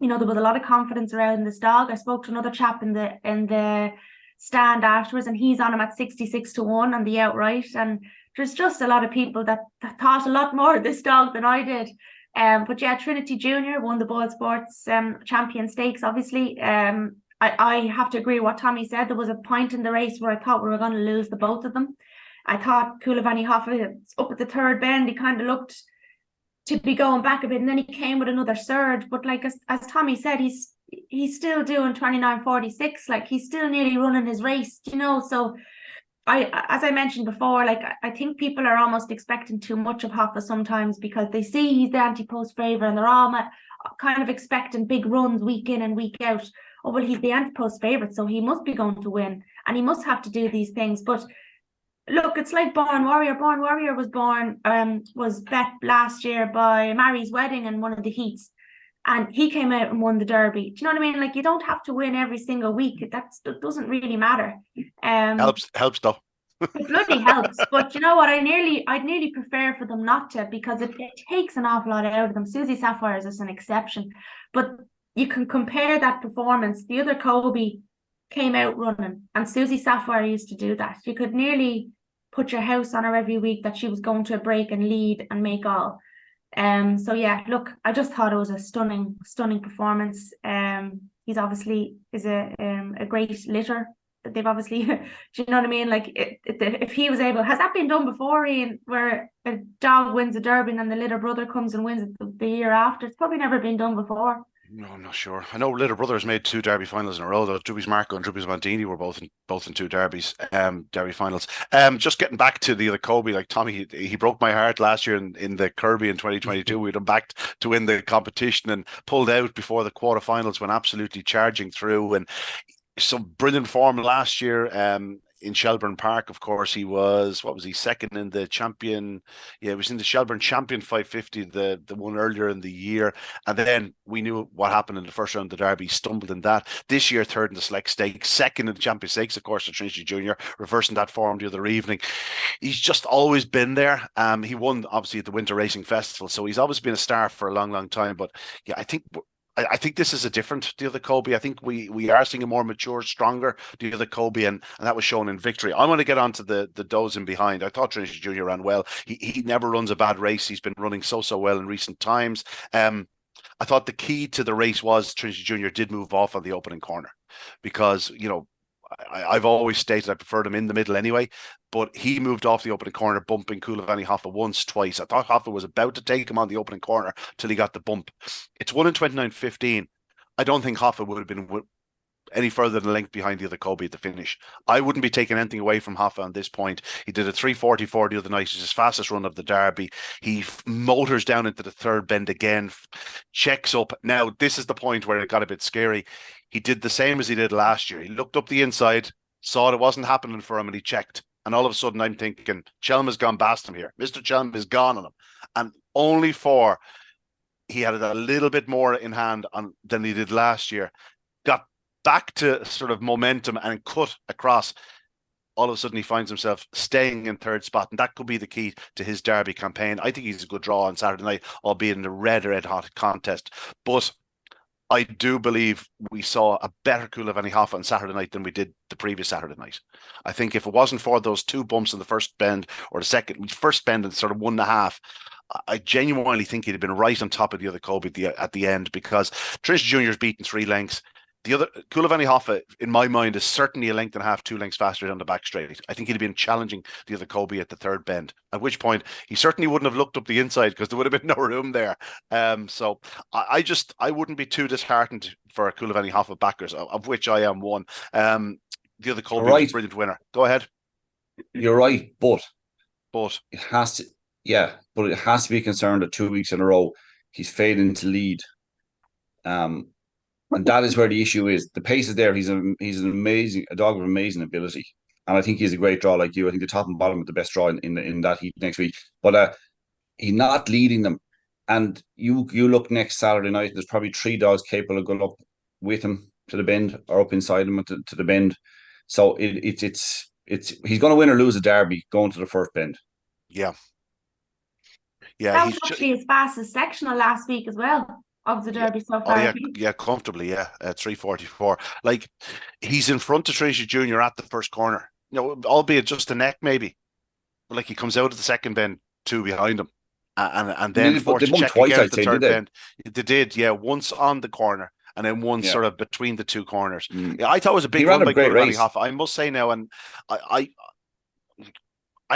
you know, there was a lot of confidence around this dog. I spoke to another chap in the stand afterwards, and he's on him at 66-1 on the outright. And there's just a lot of people that thought a lot more of this dog than I did. But yeah, Trinity Junior won the Boyle Sports Champion Stakes, obviously. I have to agree with what Tommy said. There was a point in the race where I thought we were going to lose the both of them. I thought Coulivanny Hoffa, up at the third bend, he kind of looked to be going back a bit, and then he came with another surge. But like as Tommy said, he's still doing 29.46. Like, he's still nearly running his race, you know. So as I mentioned before, like, I think people are almost expecting too much of Hoffa sometimes, because they see he's the anti-post favourite and they're all kind of expecting big runs week in and week out. Oh, well, he's the anti-post favourite, so he must be going to win and he must have to do these things. But look, it's like Born Warrior. Born Warrior was bet last year by Mary's Wedding in one of the heats, and he came out and won the Derby. Do you know what I mean? Like, you don't have to win every single week. That doesn't really matter.
Helps though.
It bloody helps, but you know what? I'd nearly prefer for them not to, because it takes an awful lot out of them. Susie Sapphire is just an exception, but you can compare that performance. The other Kobe came out running, and Susie Sapphire used to do that. You could nearly put your house on her every week that she was going to break and lead and make all. So yeah, look, I just thought it was a stunning performance. He's obviously is a great litter. They've obviously, do you know what I mean? Like, if he was able, has that been done before, Ian, where a dog wins a Derby and then the little brother comes and wins it the year after? It's probably never been done before.
No, I'm not sure. I know Little Brothers made 2 Derby finals in a row, though. Drubby's Marco and Drubby's Montini were both in 2 Derbies, Derby finals. Just getting back to the other Kobe, like Tommy, he broke my heart last year in the Kirby in 2022. We'd him back to win the competition and pulled out before the quarterfinals when absolutely charging through. And some brilliant form last year. In Shelbourne Park, of course, he was, what was he, second in the champion? Yeah, he was in the Shelbourne Champion 550, the one earlier in the year. And then we knew what happened in the first round of the Derby. He stumbled in that. This year, third in the Select Stakes, second in the Champion Stakes, of course, to Trinity Junior, reversing that form the other evening. He's just always been there. He won, obviously, at the Winter Racing Festival, so he's always been a star for a long, long time. But yeah, I think this is a different the other Kobe. I think we are seeing a more mature, stronger the other Kobe, and that was shown in victory. I want to get on to the does in behind. I thought Trinity Junior ran well. He never runs a bad race. He's been running so well in recent times. I thought the key to the race was Trinity Junior did move off on the opening corner, because, you know, I've always stated I preferred him in the middle anyway, but he moved off the opening corner, bumping Coulivanny Hoffa once, twice. I thought Hoffa was about to take him on the opening corner till he got the bump. It's 1 in 29.15. I don't think Hoffa would have been any further than a length behind the other Kobe at the finish. I wouldn't be taking anything away from Hoffa on this point. He did a 3:44 the other night. It's his fastest run of the Derby. He motors down into the third bend again, checks up. Now, this is the point where it got a bit scary. He did the same as he did last year. He looked up the inside, saw it wasn't happening for him, and he checked. And all of a sudden, I'm thinking, Chelma's gone past him here. Mr. Chelma is gone on him. And only for he had a little bit more in hand than he did last year. Got back to sort of momentum and cut across. All of a sudden, he finds himself staying in third spot, and that could be the key to his Derby campaign. I think he's a good draw on Saturday night, albeit in a red hot contest. But I do believe we saw a better Coulivanny Hoffa on Saturday night than we did the previous Saturday night. I think if it wasn't for those 2 bumps in the first bend, or the first bend in sort of 1.5, I genuinely think he'd have been right on top of the other Kobe at the end, because Trinity Junior's beaten 3 lengths. The other Coulivanny Hoffa, in my mind, is certainly a length and a half, 2 lengths faster down the back straight. I think he'd have been challenging the other Kobe at the third bend, at which point he certainly wouldn't have looked up the inside, because there would have been no room there. So I wouldn't be too disheartened for Coulivanny Hoffa backers, of which I am one. The other Kobe was a brilliant winner. Go ahead.
You're right, but
it
has to be concerned that 2 weeks in a row he's failing to lead. And that is where the issue is. The pace is there. He's a dog of amazing ability, and I think he's a great draw like you. I think the top and bottom are the best draw in that heat next week. But he's not leading them, and you look next Saturday night. There's probably 3 dogs capable of going up with him to the bend, or up inside him to the bend. So it's he's going to win or lose a Derby going to the first bend.
Yeah.
That was actually his fastest sectional last week as well of the Derby so far.
Yeah, comfortably, at 3:44. Like, he's in front of Trinity Junior at the first corner, you know, albeit just a neck maybe. But like, he comes out of the second bend, 2 behind him, and then forced to check again at the third bend. They did, once on the corner, and then one sort of between the 2 corners. Yeah, I thought it was a big run by Coulivanny Hoffa, I must say now, and I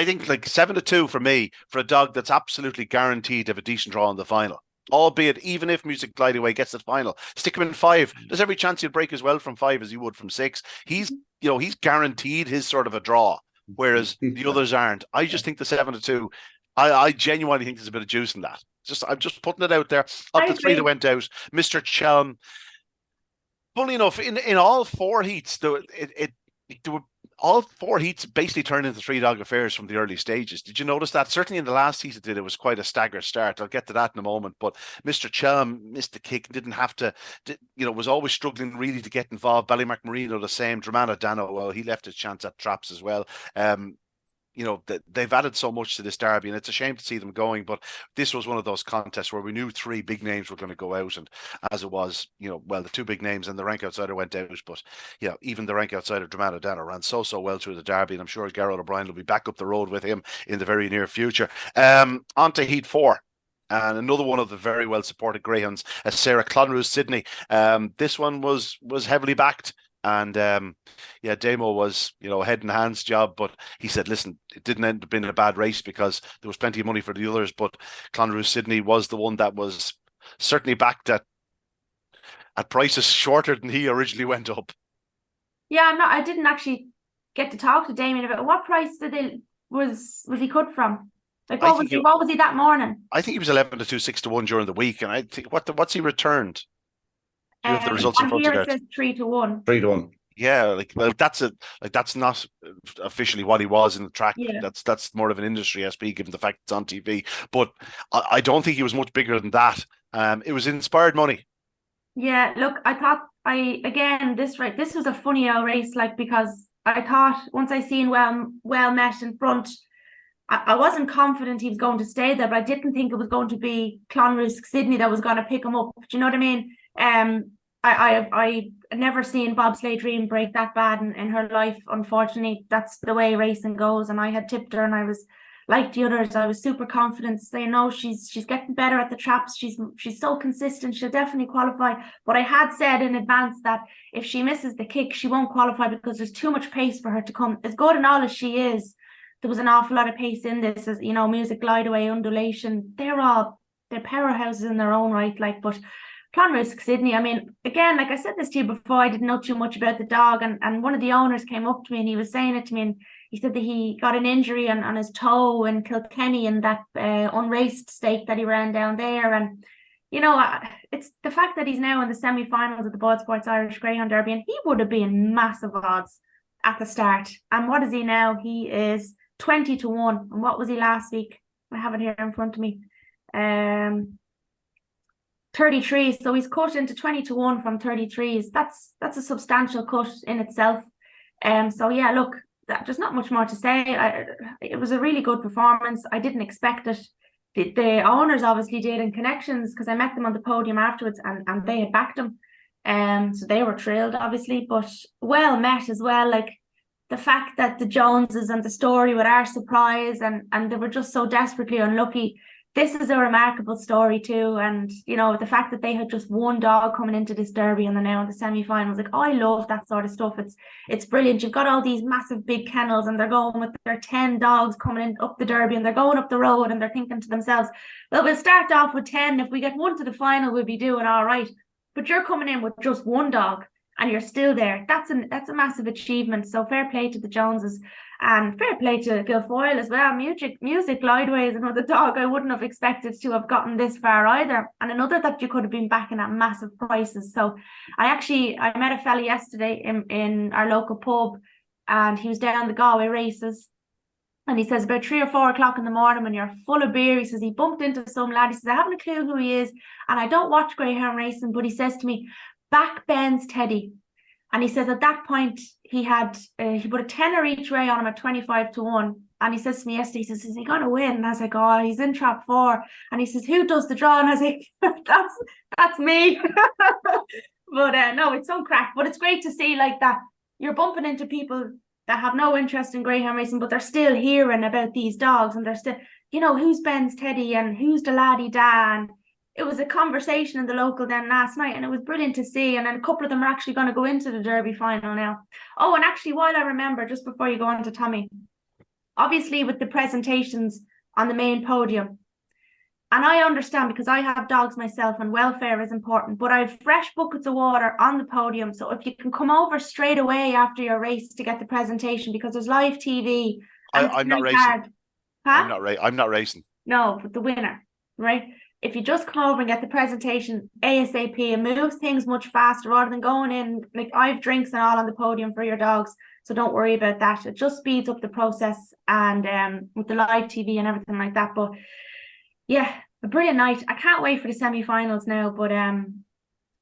think like 7-2 for me, for a dog that's absolutely guaranteed to have a decent draw in the final. Albeit, even if Music Glide Away gets the final, stick him in 5. There's every chance he'll break as well from 5 as he would from 6. He's guaranteed his sort of a draw, whereas the others aren't. I just think the 7-2, I genuinely think there's a bit of juice in that. I'm just putting it out there. Of the 3 that went out, Mr. Chelm, funny enough, in all 4 heats, there were all four heats basically turned into three-dog affairs from the early stages. Did you notice that? Certainly in the last heat it did. It was quite a staggered start. I'll get to that in a moment. But Mr. Chelm missed the kick, didn't have to, was always struggling really to get involved. Ballymac Marino the same. Dramana Dano, well, he left his chance at traps as well. They've added so much to this derby, and it's a shame to see them going. But this was one of those contests where we knew three big names were going to go out, and as it was, the two big names and the rank outsider went out. But even the rank outsider Dramana Dano ran so well through the derby, and I'm sure Gerald O'Brien will be back up the road with him in the very near future. On to Heat 4. And another one of the very well supported greyhounds, Sarah Clonru's Sydney. This one was heavily backed. And Damo was, head and hands job, but he said, listen, it didn't end up being a bad race because there was plenty of money for the others, but Clonru's Sydney was the one that was certainly backed at prices shorter than he originally went up.
Yeah, no, I didn't actually get to talk to Damien about what price was he cut from? Like what was he that morning?
I think he was 11 to 2, 6 to 1 during the week, and I think what's he returned?
Do you have the results in front of you? Here it says 3 to 1.
3 to 1.
Yeah, that's not officially what he was in the track.
Yeah.
That's more of an industry SP, given the fact it's on TV. But I don't think he was much bigger than that. It was inspired money.
Yeah, look, I thought this was a funny old race, because I thought once I seen well met in front, I wasn't confident he was going to stay there, but I didn't think it was going to be Clonru's Sydney that was going to pick him up. Do you know what I mean? I never seen Bobsleigh Dream break that bad in her life. Unfortunately, that's the way racing goes. And I had tipped her, and I was like the others. I was super confident, saying, no, she's getting better at the traps. She's so consistent. She'll definitely qualify. But I had said in advance that if she misses the kick, she won't qualify because there's too much pace for her to come. As good and all as she is, there was an awful lot of pace in this. As Music Glide Away, Undulation, they're powerhouses in their own right. But Clonru's Sydney, I mean, again, like I said this to you before, I didn't know too much about the dog, and one of the owners came up to me and he was saying it to me, and he said that he got an injury on his toe in Kilkenny in that unraced stake that he ran down there. And it's the fact that he's now in the semi-finals of the Boyd Sports Irish Greyhound Derby, and he would have been massive odds at the start. And what is he now? He is 20 to 1. And what was he last week? I have it here in front of me. 33, so he's cut into 20 to 1 from 33s. That's a substantial cut in itself. So yeah, look, there's not much more to say. It was a really good performance. I didn't expect it. The owners obviously did in connections, because I met them on the podium afterwards, and they had backed him. So they were thrilled, obviously, but well met as well. Like the fact that the Joneses and the story with our surprise, and they were just so desperately unlucky. This is a remarkable story too, and the fact that they had just one dog coming into this derby and they're now in the semi-finals. I love that sort of stuff. It's brilliant. You've got all these massive big kennels, and they're going with their 10 dogs coming in up the derby, and they're going up the road, and they're thinking to themselves, well, we'll start off with 10. If we get one to the final, we'll be doing all right. But you're coming in with just one dog, and you're still there. That's a massive achievement. So fair play to the Joneses. And fair play to Guilfoyle as well. Music Glideway is another dog I wouldn't have expected to have gotten this far either. And another that you could have been backing at massive prices. So I met a fella yesterday in our local pub, and he was down the Galway races. And he says about 3 or 4 o'clock in the morning when you're full of beer, he says he bumped into some lad. He says, I haven't a clue who he is, and I don't watch greyhound racing, but he says to me, back Ben's Teddy. And he says at that point he put a tenner each way on him at 25 to 1. And he says to me yesterday, he says, is he going to win? And I was like, oh, he's in trap 4. And he says, who does the draw? And I was like, that's me. But no, it's so crack. But it's great to see like that you're bumping into people that have no interest in greyhound racing, but they're still hearing about these dogs, and they're still, who's Ben's Teddy and who's the laddie Dan. It was a conversation in the local then last night, and it was brilliant to see. And then a couple of them are actually going to go into the Derby final now. Oh, and actually, while I remember, just before you go on to Tommy, obviously with the presentations on the main podium, and I understand because I have dogs myself and welfare is important, but I have fresh buckets of water on the podium. So if you can come over straight away after your race to get the presentation, because there's live TV.
I'm not racing. Huh? I'm not racing.
No, but the winner, right? If you just come over and get the presentation ASAP, it moves things much faster rather than going in. Like, I have drinks and all on the podium for your dogs. So don't worry about that. It just speeds up the process, and with the live TV and everything like that. But yeah, a brilliant night. I can't wait for the semi-finals now. But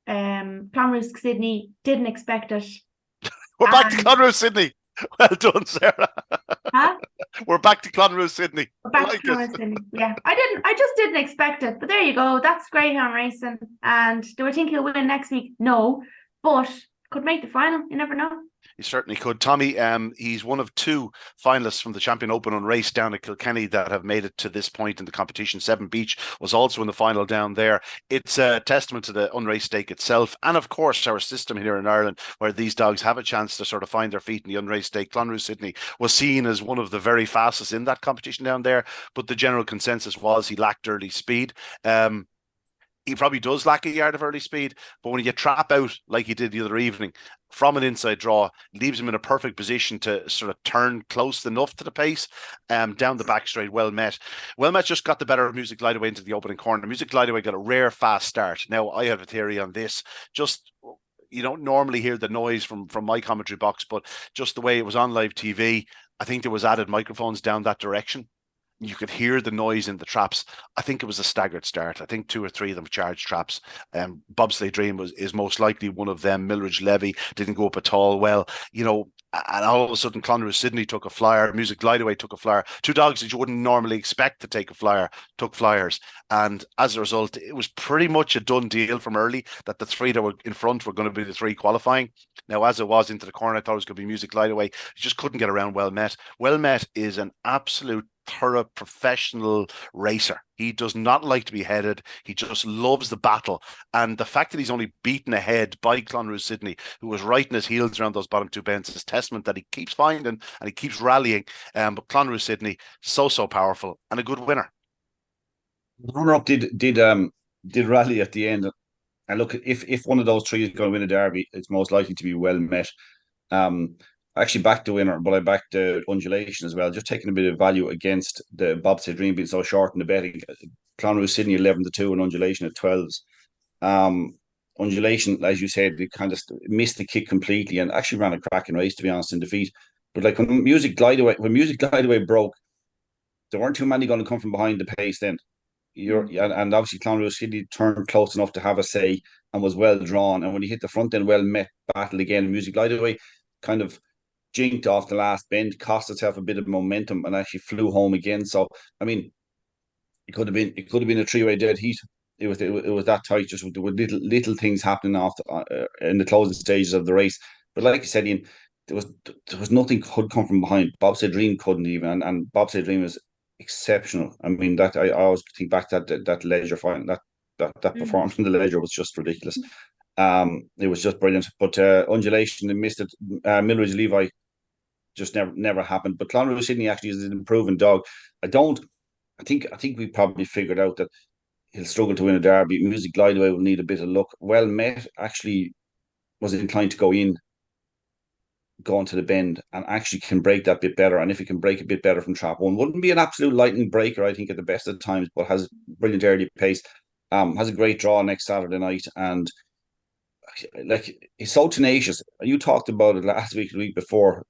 Clonrusk Sydney, didn't expect it.
We're back to Clonrusk Sydney. Well done, Sarah.
Huh?
We're back to Clonrusk Sydney.
We're back to Clonrusk Sydney. Yeah, I just didn't expect it. But there you go. That's Greyhound racing. And do I think he'll win next week? No, but could make the final. You never know.
He certainly could. Tommy, he's one of 2 finalists from the Champion Open Unraced down at Kilkenny that have made it to this point in the competition. Seven Beach was also in the final down there. It's a testament to the unraced stake itself, and of course our system here in Ireland, where these dogs have a chance to sort of find their feet in the unraced stake. Clonrusk Sydney was seen as one of the very fastest in that competition down there, but the general consensus was he lacked early speed. He probably does lack a yard of early speed, but when you trap out like he did the other evening from an inside draw, leaves him in a perfect position to sort of turn close enough to the pace, down the back straight. Well Met just got the better of Music Glide Away into the opening corner. Music Glide Away got a rare fast start. Now, I have a theory on this. Just, you don't normally hear the noise from my commentary box, but just the way it was on live TV, I think there was added microphones down that direction. You could hear the noise in the traps. I think it was a staggered start. I think 2 or 3 of them charged traps. Bobsleigh Dream is most likely one of them. Milridge Levy didn't go up at all well. You know, and all of a sudden Clonrusk Sydney took a flyer. Music Glide Away took a flyer. 2 dogs that you wouldn't normally expect to take a flyer took flyers. And as a result, it was pretty much a done deal from early that the 3 that were in front were going to be the 3 qualifying. Now, as it was into the corner, I thought it was going to be Music Glide Away. You just couldn't get around Well Met. Well Met is an absolute thorough professional racer. He does not like to be headed. He just loves the battle. And the fact that he's only beaten ahead by Clonrusk Sydney, who was right in his heels around those bottom 2 bends, is testament that he keeps finding and he keeps rallying. But Clonrusk Sydney, so powerful and a good winner.
The runner-up did rally at the end. And look, if one of those 3 is going to win a derby, it's most likely to be Well Met. I actually backed the winner, but I backed the Undulation as well, just taking a bit of value against the Bobsleigh Dream being so short in the betting. Clonrusk Sydney 11-2 and Undulation at 12s. Undulation, as you said, they kind of missed the kick completely and actually ran a cracking race, to be honest, in defeat. But like when Music Glide Away broke, there weren't too many going to come from behind the pace then. And obviously Clonrusk Sydney turned close enough to have a say and was well drawn. And when he hit the front end, Well Met battled again. Music Glide Away kind of jinked off the last bend, cost itself a bit of momentum, and actually flew home again. So, I mean, it could have been a 3-way dead heat. It was that tight. Just with little things happening in the closing stages of the race. But like I said, Ian, there was nothing could come from behind. Bobsleigh Dream couldn't even, and Bobsleigh Dream was exceptional. I mean, that I always think back to that Leisure final, that performance in the Leisure was just ridiculous. It was just brilliant. But Undulation, they missed it. Milridge Levi just never happened. But Clonrusk Sydney actually is an improving dog. I think we probably figured out that he'll struggle to win a derby. Music Glide Away will need a bit of luck. Well Met actually was inclined to go into the bend and actually can break that bit better. And if he can break a bit better from trap 1, wouldn't be an absolute lightning breaker, I think, at the best of times, but has brilliant early pace. Has a great draw next Saturday night, and like he's so tenacious. You talked about it last week, the week before,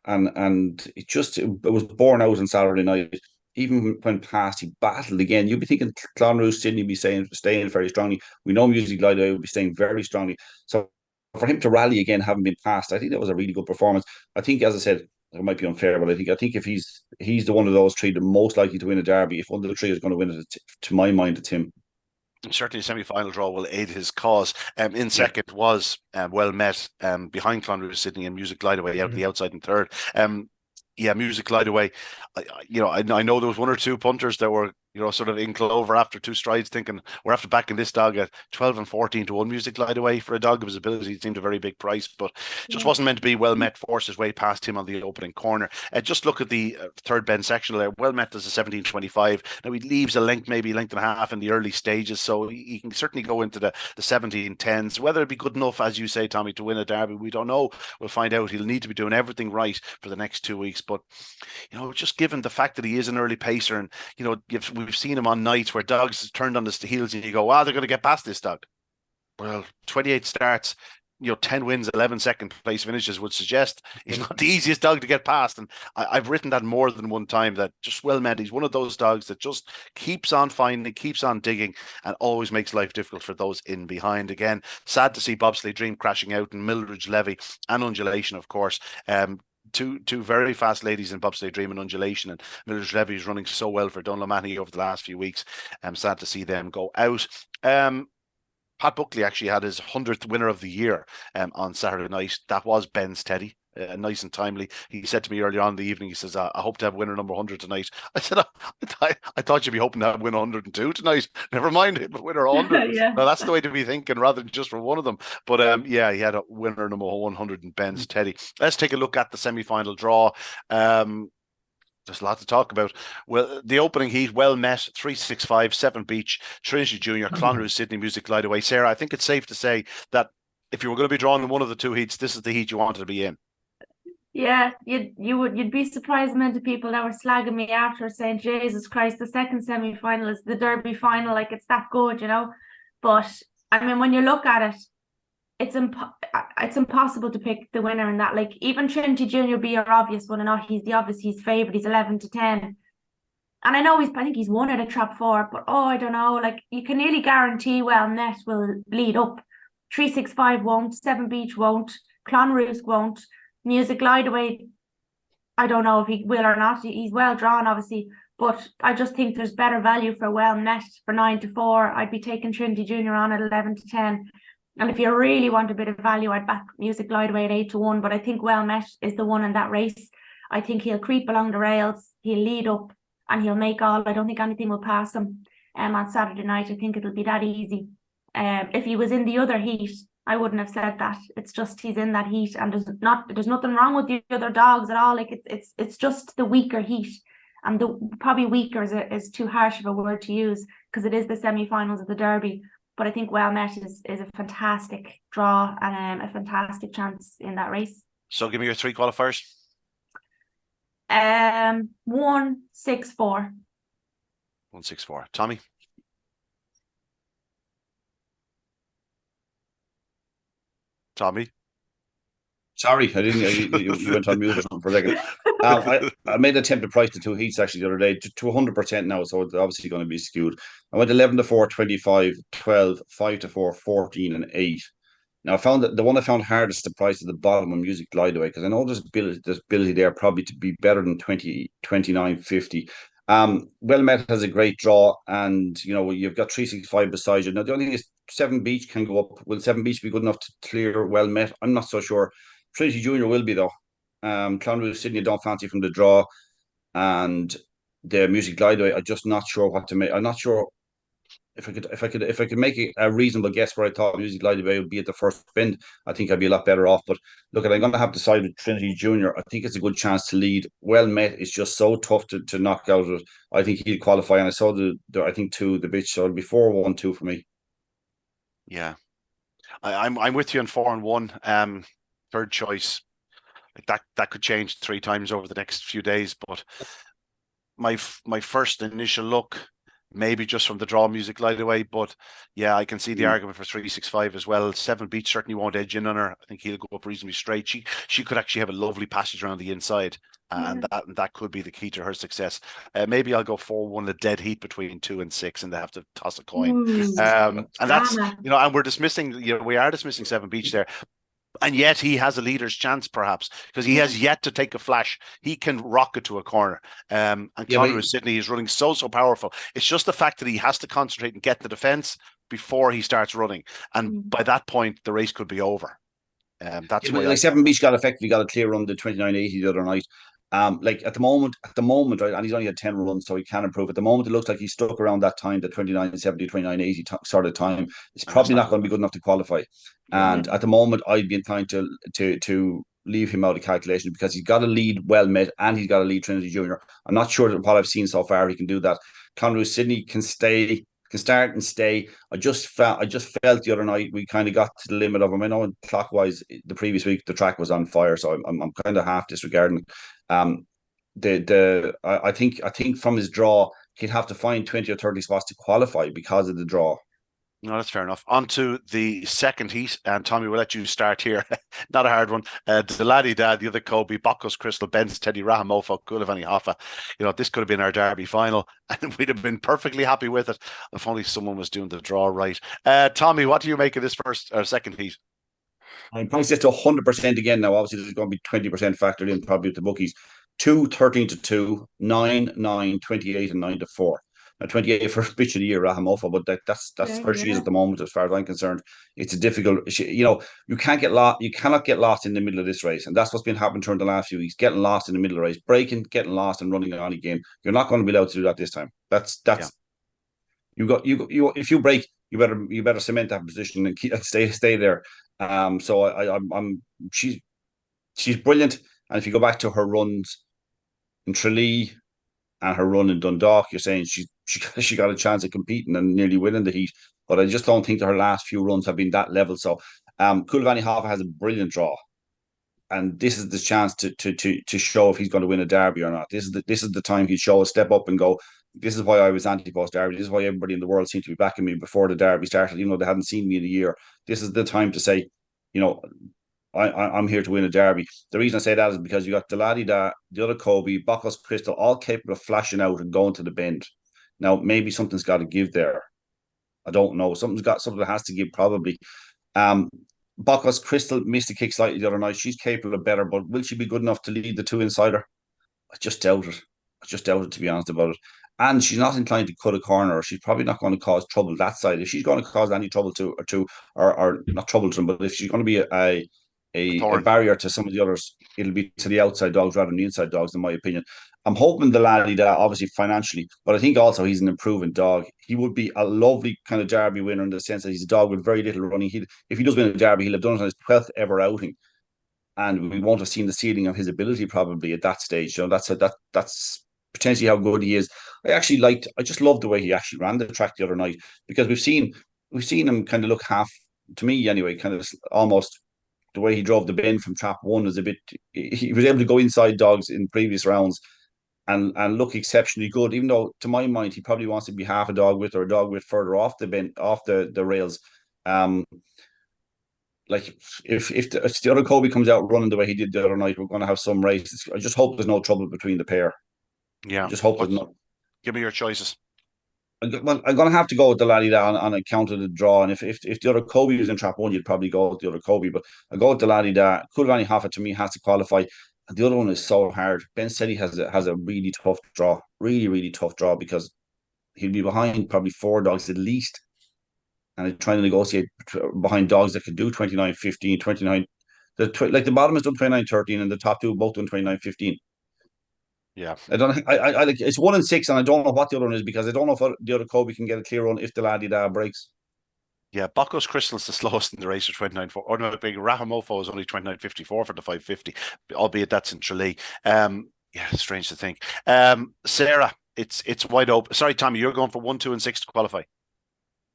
and it was borne out on Saturday night. Even when past, he battled again. You'd be thinking Clonrusk Sydney be staying very strongly. We know Music Glide Away will be staying very strongly. So for him to rally again, having been passed, I think that was a really good performance. I think, as I said, it might be unfair, but I think if he's the one of those 3 the most likely to win a derby, if one of the 3 is going to win it, to my mind, it's him.
Certainly a semi-final draw will aid his cause. In second was Well Met, behind Clonrusk Sydney, and Music Glide Away out the outside in third. Music Glide Away. I know there was 1 or 2 punters that were sort of in clover after 2 strides, thinking we're after backing this dog at 12 and 14 to 1. Music Glide Away, for a dog of his ability, it seemed a very big price, but just wasn't meant to be. Well Met forced his way past him on the opening corner. Just look at the third bend sectional there. Well Met does a 17.25. Now he leaves a length, maybe length and a half in the early stages, so he can certainly go into the 17.10s. Whether it be good enough, as you say, Tommy, to win a derby, we don't know. We'll find out. He'll need to be doing everything right for the next 2 weeks, but just given the fact that he is an early pacer, and we've seen him on nights where dogs turned on his heels and you go, wow, they're going to get past this dog. Well, 28 starts, 10 wins, 11 second place finishes would suggest he's not the easiest dog to get past. And I've written that more than one time, that just Well Met, he's one of those dogs that just keeps on finding, keeps on digging, and always makes life difficult for those in behind. Again, sad to see Bobsleigh Dream crashing out, and Mildred's Levy and Undulation, of course. Two very fast ladies in Bobsleigh Dream and Undulation, and Mildred's Levy is running so well for Dunlamanny over the last few weeks. I'm sad to see them go out. Pat Buckley actually had his 100th winner of the year on Saturday night. That was Ben's Teddy. Nice and timely. He said to me earlier on in the evening, he says, I hope to have winner number 100 tonight. I said, I thought you'd be hoping to have winner 102 tonight. Never mind it, but winner 100.
Yeah.
Now, that's the way to be thinking, rather than just for one of them. But yeah, he had a winner number 100 in Ben's Teddy. Let's take a look at the semi-final draw. There's a lot to talk about. Well, the opening heat, Well Met, 365, 7 Beach, Trinity Junior, Clonru's Sydney Music Light Away. Sarah, I think it's safe to say that if you were going to be drawn in one of the two heats, this is the heat you wanted to be in.
Yeah, you'd be surprised the amount of people that were slagging me after, saying, Jesus Christ, the second semi-final is the Derby final, like it's that good, But I mean, when you look at it, it's impossible to pick the winner in that. Like, even Trinity Junior be your obvious one, and he's favourite, he's 11-10. And I know I think he's won at a trap 4, but I don't know, like, you can nearly guarantee Well Met will lead up. 365 won't, 7 Beach won't, Clonru's won't, Music Glide Away, I don't know if he will or not. He's well drawn, obviously, but I just think there's better value for Well Met for 9-4. I'd be taking Trinity Junior on at 11-10. And if you really want a bit of value, I'd back Music Glide Away at 8-1. But I think Well Met is the one in that race. I think he'll creep along the rails, he'll lead up, and he'll make all. I don't think anything will pass him on Saturday night. I think it'll be that easy. If he was in the other heat, I wouldn't have said that. It's just he's in that heat, and there's nothing wrong with the other dogs at all. Like, it's just the weaker heat, and the probably weaker is too harsh of a word to use, because it is the semi-finals of the Derby. But I think Well Met is a fantastic draw and a fantastic chance in that race.
So give me your 3 qualifiers.
164.
164. Tommy? Tommy?
Sorry, I didn't. You went on mute or something for a second. I made a attempt to price the two heats actually the other day to 100% now, so it's obviously going to be skewed. I went 11-4, 25, 12, 5-4, 14, and 8. Now I found that the one I found hardest to price at the bottom of Music Glide Away, because I know there's ability there probably to be better than 20, 29, 50. Well Met has a great draw, and you've got 365 beside you. Now the only thing is 7 Beach can go up. Will 7 Beach be good enough to clear Well Met? I'm not so sure. Trinity Junior will be though. Clonru's Sydney don't fancy from the draw, and the Music Glide Away, I'm just not sure what to make. I'm not sure if I could make a reasonable guess where I thought Music Glide Away would be at the first bend. I think I'd be a lot better off. But look, I'm going to have to side with Trinity Junior. I think it's a good chance to lead. Well Met is just so tough to knock out of it. I think he'd qualify, and I saw the bitch, so it'll be 4-1-2 for me.
Yeah, I'm with you on 4-1. Third choice, like that could change 3 times over the next few days. But my first initial look, maybe just from the draw, Music Light Away, but yeah, I can see the argument for 365 as well. 7 Beach certainly won't edge in on her. I think he'll go up reasonably straight. She could actually have a lovely passage around the inside, and that could be the key to her success. Maybe I'll go 4-1, a dead heat between 2 and 6, and they have to toss a coin. And that's and we're dismissing. We are dismissing 7 Beach there. And yet he has a leader's chance, perhaps, because he has yet to take a flash. He can rock it to a corner. And Clonru's Sydney is running so powerful. It's just the fact that he has to concentrate and get the defence before he starts running. And by that point, the race could be over. That's
like 7 Beach got effectively got a clear run to 29.80 the other night. Like at the moment, right, and he's only had 10 runs, so he can improve. At the moment, it looks like he's stuck around that time, the 29.70, 29.80 sort of time. It's probably not going to be good enough to qualify. And at the moment, I'd be inclined to leave him out of calculation, because he's got to lead Well Met and he's got to lead Trinity Junior. I'm not sure that what I've seen so far he can do that. Clonru's Sydney can start and stay. I just felt the other night we kind of got to the limit of him. I know clockwise the previous week the track was on fire, so I'm kind of half disregarding. I think from his draw he'd have to find 20 or 30 spots to qualify because of the draw.
No, that's fair enough. On to the second heat, and Tommy, we'll let you start here. Not a hard one. The laddie dad, the other Kobe, Bacchus Crystal, Benz, Teddy Rahamofo, Gulavani Hoffa. This could have been our derby final, and we'd have been perfectly happy with it if only someone was doing the draw right. Tommy, what do you make of this first or second heat?
I'm priced it to 100% again now. Obviously, there's going to be 20% factored in probably with the bookies. 2, 13 to 2, 9, 9, 28, and 9 to 4. Now, 28 for bitch of the year, Rahamofa, but that's
Yeah,
where she is at the moment, as far as I'm concerned. It's a difficult, you can't get lost, you cannot get lost in the middle of this race. And that's what's been happening during the last few weeks, getting lost in the middle of the race, breaking, getting lost, and running on again. You're not going to be allowed to do that this time. That's
Yeah.
if you break, you better cement that position and stay there. So I'm she's brilliant. And if you go back to her runs in Tralee and her run in Dundalk, you're saying she got a chance of competing and nearly winning the heat. But I just don't think that her last few runs have been that level. So Kulavani Hoffa has a brilliant draw. And this is the chance to show if he's going to win a derby or not. This is the time he'd show a step up and go. This is why I was anti-post derby. This is why everybody in the world seemed to be backing me before the derby started. They hadn't seen me in a year. This is the time to say, you know, I'm here to win a derby. The reason I say that is because you got Deladida, the other Kobe, Bacchus Crystal, all capable of flashing out and going to the bend. Now maybe something's got to give there. I don't know. Something has to give probably. Um, Bacchus Crystal missed a kick slightly the other night. She's capable of better, but will she be good enough to lead the two inside her? I just doubt it. I just doubt it, to be honest about it. And she's not inclined to cut a corner. She's probably not going to cause trouble that side. If she's going to cause any trouble or not trouble to them, but if she's going to be a
Thorn.
barrier to some of the others, it'll be to the outside dogs rather than the inside dogs, in my opinion. I'm hoping the laddie that obviously financially, but I think also he's an improving dog. He would be a lovely kind of derby winner in the sense that he's a dog with very little running. If he does win a derby, he'll have done it on his 12th ever outing, and we won't have seen the ceiling of his ability probably at that stage. So that's potentially how good he is. I just loved the way he actually ran the track the other night, because we've seen him kind of look half, to me anyway, kind of almost the way he drove the bend from trap one is a bit. He was able to go inside dogs in previous rounds and look exceptionally good. Even though, to my mind, he probably wants to be half a dog width or a dog width further off the bend, off the rails. Um, like if the other Kobe comes out running the way he did the other night, we're going to have some races. I just hope there's no trouble between the pair. I
Yeah.
just hope there's no.
Give me your choices.
Well, I'm going to have to go with the laddie that on account of the draw. And if the other Kobe was in trap one, you'd probably go with the other Kobe. But I go with the laddie that Kulvani Hoffa to me has to qualify. And the other one is so hard. Ben said he has a really tough draw, really, really tough draw, because he'll be behind probably four dogs at least. And trying to negotiate behind dogs that can do 29-15, 29. The bottom has done 29-13 and the top two both done 29-15.
Yeah.
I don't. I like it's 1 and 6, and I don't know what the other one is, because I don't know if the other Kobe can get a clear run if the laddie da breaks.
Yeah, Bacchus Crystal's the slowest in the race with 29.4. Or no, big Rahamofo is only 29.54 for the 550, albeit that's in Tralee. Yeah, strange to think. Sarah, it's wide open. Sorry, Tommy, you're going for 1, 2, and 6 to qualify.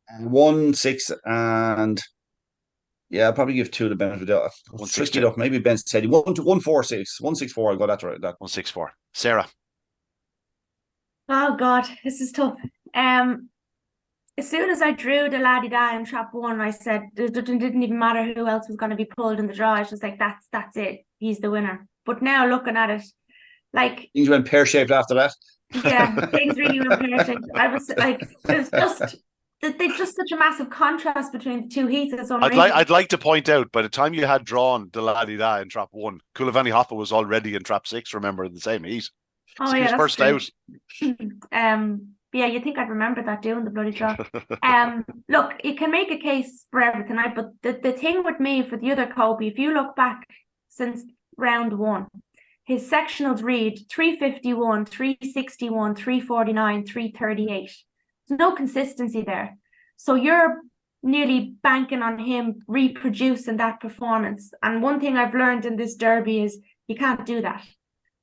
And 1, 6, and yeah, I'll probably give two the benefit of the doubt.
One,
It's
six,
tricky
two.
enough. Maybe Ben said 1, 2, 1, 4, 6, 1, 6, 4. I got that right. That
1, 6, 4. Sarah.
Oh God, this is tough. As soon as I drew the laddie da in trap one, I said it didn't even matter who else was going to be pulled in the draw. It's just like that's it. He's the winner. But now looking at it, like
things went pear shaped after that.
yeah, things really went pear-shaped. I was like, there's just such a massive contrast between the two heats. It's unreal.
I'd like to point out, by the time you had drawn the laddie da in trap 1, Kulavani Hoffa was already in trap 6. Remember, in the same heat.
Oh
So he
yeah,
was
that's
first
true.
out.
Yeah, you think I'd remember that doing the bloody draw. Look, you can make a case for everything, right? But the thing with me for the other Kobe, if you look back since round one, his sectionals read 351, 361, 349, 338. There's no consistency there. So you're nearly banking on him reproducing that performance. And one thing I've learned in this derby is you can't do that,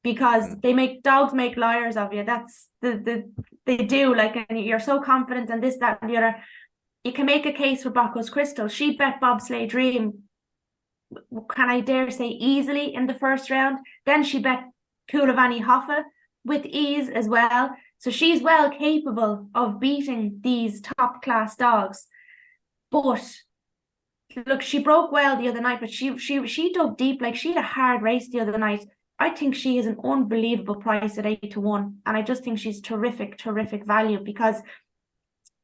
because dogs make liars of you. That's they do, like, and you're so confident in this, that, and the other. You can make a case for Bacchus Crystal. She bet Bobsleigh Dream, can I dare say, easily in the first round. Then she bet Kulavani Hoffa with ease as well. So she's well capable of beating these top class dogs. But look, she broke well the other night, but she dug deep. Like, she had a hard race the other night. I think she is an unbelievable price at 8-1, and I just think she's terrific value, because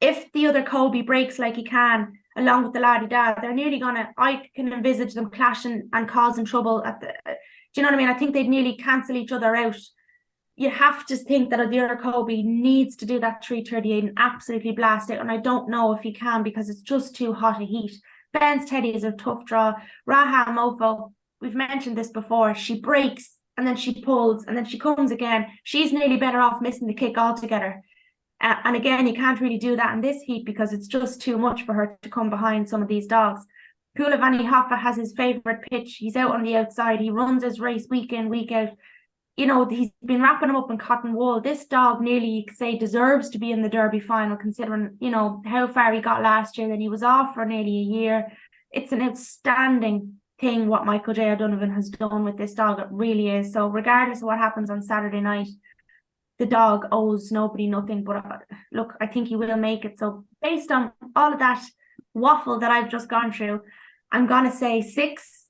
if the other Kobe breaks like he can, along with the laddie da, they're nearly gonna. I can envisage them clashing and causing trouble at the. Do you know what I mean? I think they'd nearly cancel each other out. You have to think that the other Kobe needs to do that 3:38 and absolutely blast it, and I don't know if he can, because it's just too hot a heat. Ben's Teddy is a tough draw. Raha Mofo, we've mentioned this before. She breaks and then she pulls and then she comes again. She's nearly better off missing the kick altogether. And again, you can't really do that in this heat, because it's just too much for her to come behind some of these dogs. Kulavani Hoffa has his favourite pitch. He's out on the outside. He runs his race week in, week out. You know, he's been wrapping him up in cotton wool. This dog nearly, you could say, deserves to be in the Derby final, considering, you know, how far he got last year. Then he was off for nearly a year. It's an outstanding thing what Michael J. O'Donovan has done with this dog. It really is. So regardless of what happens on Saturday night, the dog owes nobody nothing. But look, I think he will make it. So based on all of that waffle that I've just gone through, I'm going to say 6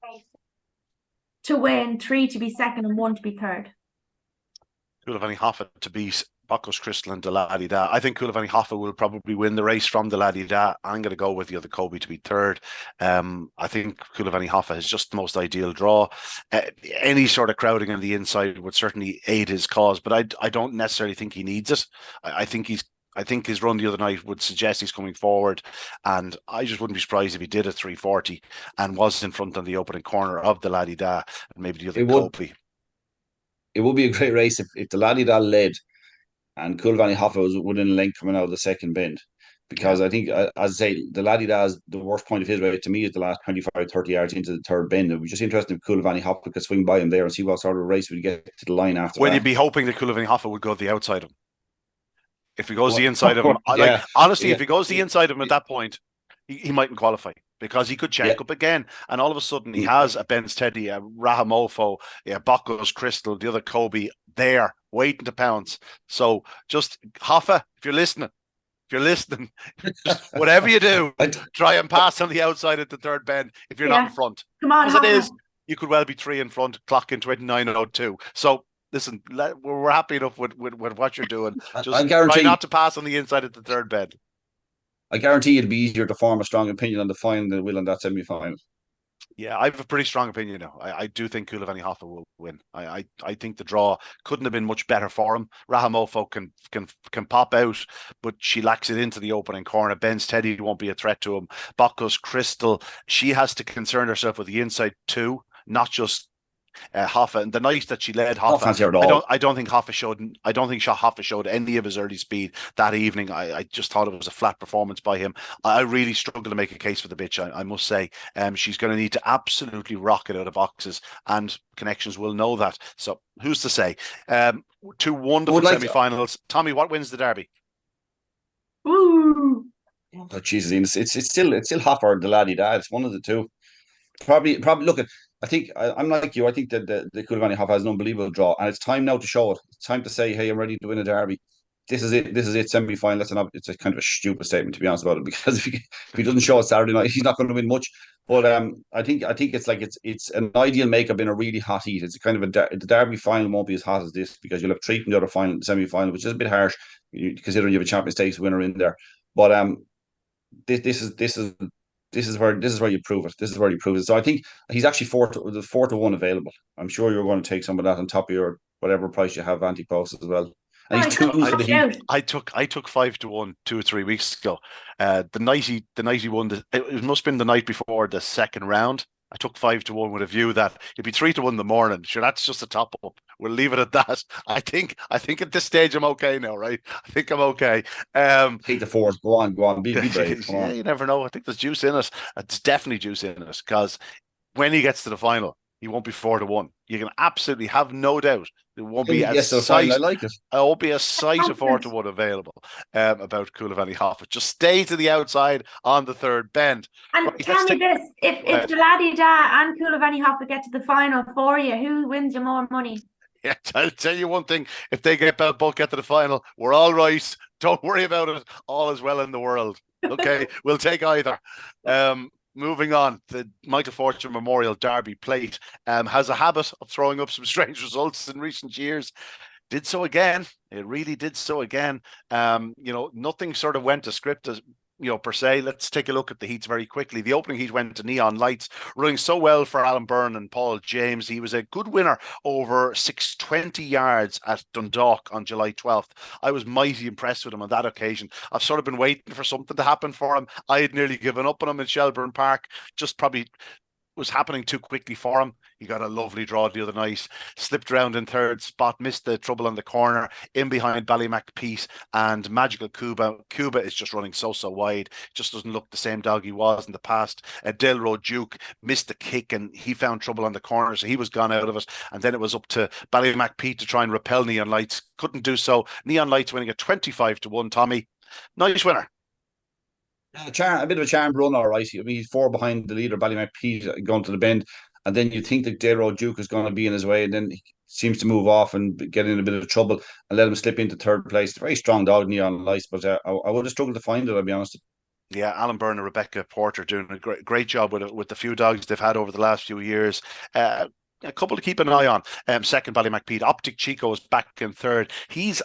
to win, 3 to be second, and 1 to be third.
Kulavani Hoffa to beat Bacchus Crystal and the laddie da. I think Kulavani Hoffa will probably win the race from the laddie da. I'm going to go with the other Kobe to be third. I think Kulavani Hoffa is just the most ideal draw. Any sort of crowding on the inside would certainly aid his cause, but I don't necessarily think he needs it. I think his run the other night would suggest he's coming forward, and I just wouldn't be surprised if he did a 3:40 and was in front on the opening corner of the laddie da and maybe the other Kobe.
It would be a great race if the laddie da led and Kulavani Hoffa was within a length coming out of the second bend. Because I think, as I say, the laddie da's the worst point of his race to me is the last 25-30 yards into the third bend. It was just interesting if Kulavani Hoffa could swing by him there and see what sort of race we'd get to the line after
Well,
that.
you'd be hoping that Kulavani Hoffa would go the outside of him. If he goes the inside of him, honestly, if he goes the inside of him at that point, he mightn't qualify, because he could check up again, and all of a sudden he has a Ben's Teddy, a Rahamofo, a Bacchus Crystal, the other Kobe there waiting to pounce. So just Hoffa, if you're listening, just whatever you do, try and pass on the outside at the third bend if you're not in front.
Come on,
as it is, you could well be 3 in front, clock in 29:02. So listen, we're happy enough with what you're doing. Just try not to pass on the inside at the third bend.
I guarantee it'd be easier to form a strong opinion on the final than it will on that semi-final.
Yeah, I have a pretty strong opinion now. I do think Kulavani Hoffa will win. I think the draw couldn't have been much better for him. Rahamofo can pop out, but she lacks it into the opening corner. Ben's Teddy won't be a threat to him. Bacchus Crystal, she has to concern herself with the inside too, not just Hoffa. And the night that she led Hoffa, I don't think Hoffa showed any of his early speed that evening. I just thought it was a flat performance by him. I really struggle to make a case for the bitch, I must say. She's going to need to absolutely rock it out of boxes, and connections will know that. So who's to say? 2 wonderful semi-finals. Tommy, what wins the Derby?
Ooh.
Oh Jesus, it's still Hoffa or the laddie da. It's one of the two. Probably look at. I think I'm like you. I think that the Kulavani Hoffa has an unbelievable draw, and it's time now to show it. It's time to say, "Hey, I'm ready to win a Derby. This is it. This is it. Semi-final." It's a kind of a stupid statement, to be honest about it, because if he doesn't show it Saturday night, he's not going to win much. But I think it's like it's an ideal makeup in a really hot heat. It's a kind of the Derby final won't be as hot as this, because you'll have 3 from the other final, semi-final, which is a bit harsh considering you have a Champions Stakes winner in there. But this is where you prove it. This is where you prove it. So I think he's actually 4-1 available. I'm sure you're going to take some of that on top of your whatever price you have anti-post as well. And he's 2 for the heat.
I took 5-1 2 or 3 weeks ago. The night he won, it must have been the night before the second round. I took 5-1 with a view that it'd be 3-1 in the morning. Sure, that's just a top up. We'll leave it at that. I think at this stage I'm okay now, right? I think I'm okay.
Take the 4. Go on. Be brave. Come on.
You never know. I think there's juice in it. It's definitely juice in it, because when he gets to the final, he won't be 4-1. You can absolutely have no doubt there won't be
a sight. I like it.
There won't be a sight of 4-1 available about Kulavani Hoffa. Just stay to the outside on the third bend.
And right, tell me this: if the laddie da and Kulavani Hoffa get to the final for you, who wins you more money?
Yeah, I'll tell you one thing. If they both get to the final, we're all right. Don't worry about it. All is well in the world. Okay, we'll take either. Moving on, the Michael Fortune Memorial Derby Plate has a habit of throwing up some strange results in recent years. Did so again. It really did so again. Nothing sort of went to script as per se. Let's take a look at the heats very quickly. The opening heat went to Neon Lights, running so well for Alan Byrne and Paul James. He was a good winner over 620 yards at Dundalk on July 12th. I was mighty impressed with him on that occasion. I've sort of been waiting for something to happen for him. I had nearly given up on him in Shelbourne Park, just probably was happening too quickly for him. He got a lovely draw the other night, slipped around in third spot, missed the trouble on the corner, in behind Ballymac and Magical Cuba. Cuba is just running so wide, just doesn't look the same dog he was in the past. Delro Duke missed the kick and he found trouble on the corner, so he was gone out of it. And then it was up to Ballymac to try and repel Neon Lights. Couldn't do so. Neon Lights winning at 25-1. Tommy, nice winner.
A bit of a charmed run, all right. I mean, he's 4 behind the leader, Ballymac going to the bend. And then you think that Delro Duke is going to be in his way, and then he seems to move off and get in a bit of trouble and let him slip into third place. Very strong dog, Neon Lights, but I would have struggled to find it, I'll be honest.
Yeah, Alan Byrne and Rebecca Porter doing a great job with the few dogs they've had over the last few years. A couple to keep an eye on. Second, Ballymac Optic Chico is back in third. He's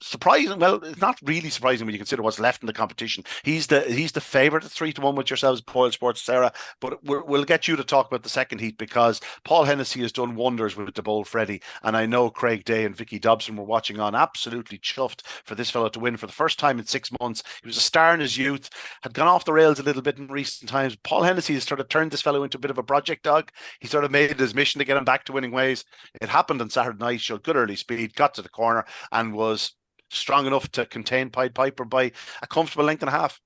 surprising. Well, it's not really surprising when you consider what's left in the competition. He's the favourite at 3-1 with yourselves, Boyle Sports, Sarah. But we'll get you to talk about the second heat because Paul Hennessy has done wonders with the Bold Freddy, and I know Craig Day and Vicky Dobson were watching on, absolutely chuffed for this fellow to win for the first time in 6 months. He was a star in his youth, had gone off the rails a little bit in recent times. Paul Hennessy has sort of turned this fellow into a bit of a project dog. He sort of made it his mission to get him back to winning ways. It happened on Saturday night, showed good early speed, got to the corner, and was strong enough to contain Pied Piper by a comfortable length and a half.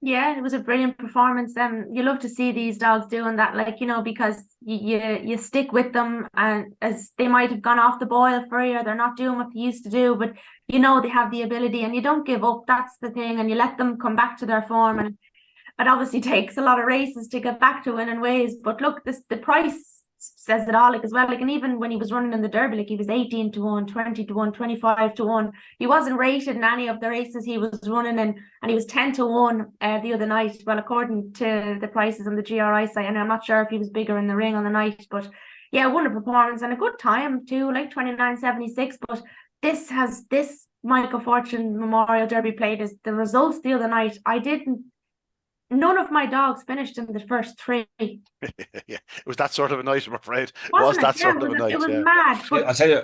Yeah, it was a brilliant performance. You love to see these dogs doing that, because you stick with them, and as they might have gone off the boil for you, or they're not doing what they used to do, but they have the ability, and you don't give up. That's the thing, and you let them come back to their form. And it obviously takes a lot of races to get back to winning ways. But look, the price says it all, as well. And even when he was running in the Derby, he was 18-1, 20-1, 25-1. He wasn't rated in any of the races he was running in, and he was 10-1 the other night. Well, according to the prices on the GRI site, and I'm not sure if he was bigger in the ring on the night, but yeah, won a performance and a good time too, like 29.76. But this Michael Fortune Memorial Derby Plate is the results the other night. None of my dogs finished in the first 3.
Yeah, it was that sort of a night, I'm afraid. It
was
that sort of a night.
It was mad.
But I tell you,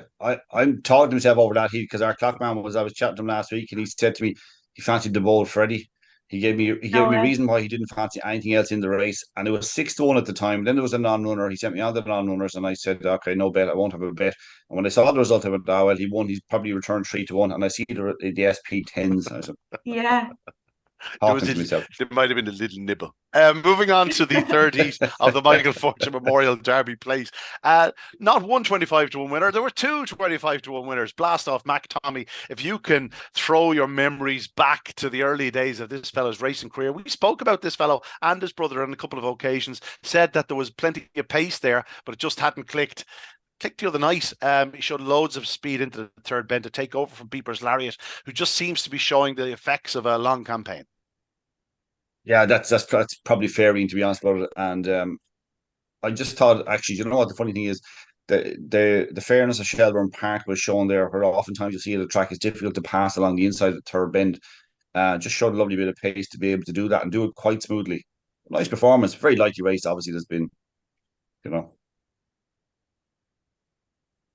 I'm talking to myself over that heat because our clockman I was chatting to him last week, and he said to me he fancied the Bold Freddy. He gave me a reason why he didn't fancy anything else in the race, and it was 6-1 at the time. Then there was a non-runner. He sent me on the non-runners, and I said, "Okay, no bet. I won't have a bet." And when I saw the result, I went, "Oh well, he won. He's probably returned 3-1." And I see the SP10s. And I said,
yeah.
There might have been a little nibble. Moving on to the third heat of the Michael Fortune Memorial Derby Plate. Not one 25-1 winner. There were 2 25-1 winners. Blast off, Mac Tommy. If you can throw your memories back to the early days of this fellow's racing career, we spoke about this fellow and his brother on a couple of occasions, said that there was plenty of pace there, but it just hadn't clicked the other night. He showed loads of speed into the third bend to take over from Beeper's Lariat, who just seems to be showing the effects of a long campaign.
Yeah, that's probably fair, to be honest about it. And I just thought, actually, you know what the funny thing is, the fairness of Shelbourne Park was shown there, where oftentimes you see the track is difficult to pass along the inside of the third bend. Just showed a lovely bit of pace to be able to do that and do it quite smoothly. Nice performance, very lightly raced. Obviously, there's been,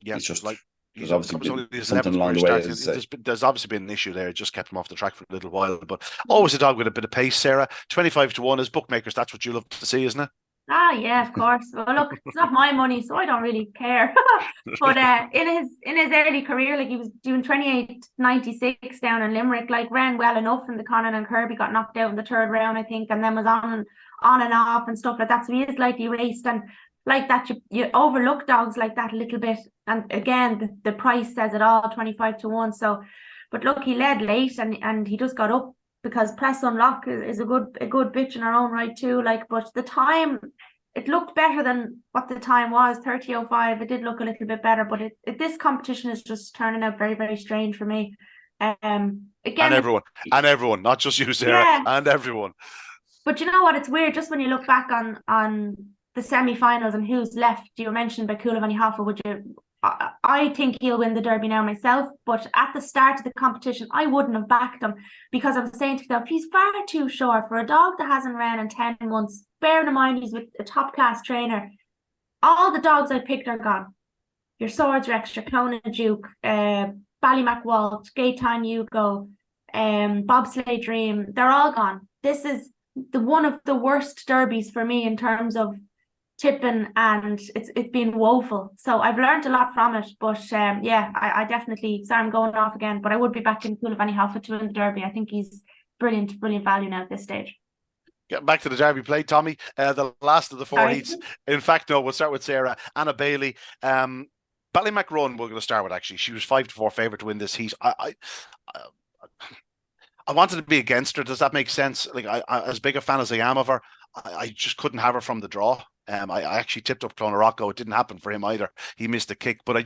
yeah,
it's just
like
there's obviously been something along the way.
There's obviously been an issue there. It just kept him off the track for a little while. But always a dog with a bit of pace, Sarah. 25-1 as bookmakers. That's what you love to see, isn't it?
Ah, yeah, of course. Well, look, it's not my money, so I don't really care. But in his early career, he was doing 28.96 down in Limerick. Ran well enough in the Conan and Kirby, got knocked out in the third round, I think, and then was on and off and stuff like that. So he is lightly raced, and like that, you overlook dogs like that a little bit. And again, the price says it all, 25-1. So, but look, he led late, and he just got up, because Press Unlock is a good bitch in her own right too. But the time it looked better than what the time was, 30:05. It did look a little bit better, but this competition is just turning out very, very strange for me. Again,
and everyone, not just you, Sarah,
yeah,
and everyone.
but you know what? It's weird just when you look back on the semi-finals and who's left. You mentioned Bakula Van Hoffa, would you? I think he'll win the Derby now myself, but at the start of the competition, I wouldn't have backed him because I was saying to myself, he's far too short for a dog that hasn't ran in 10 months. Bearing in mind he's with a top class trainer. All the dogs I picked are gone. Your Swords Rex, your Clona Duke, Ballymac Walt, Gaetan Hugo, Bobsleigh Dream, they're all gone. This is one of the worst derbies for me in terms of tipping, and it's been woeful. So I've learned a lot from it, but yeah, I definitely, sorry I'm going off again, but I would be backing Coola Van Hoffa to win the Derby. I think he's brilliant value now at this stage.
Getting back to the Derby play, Tommy, the last of the four heats. In fact, no, we'll start with Sarah. Anna Bailey. Ballymac Run, we're going to start with, actually. She was 5-4 favourite to win this heat. I wanted to be against her. Does that make sense? Like, I as big a fan as I am of her, I just couldn't have her from the draw. I actually tipped up Clonarocco. It didn't happen for him either. He missed a kick, but I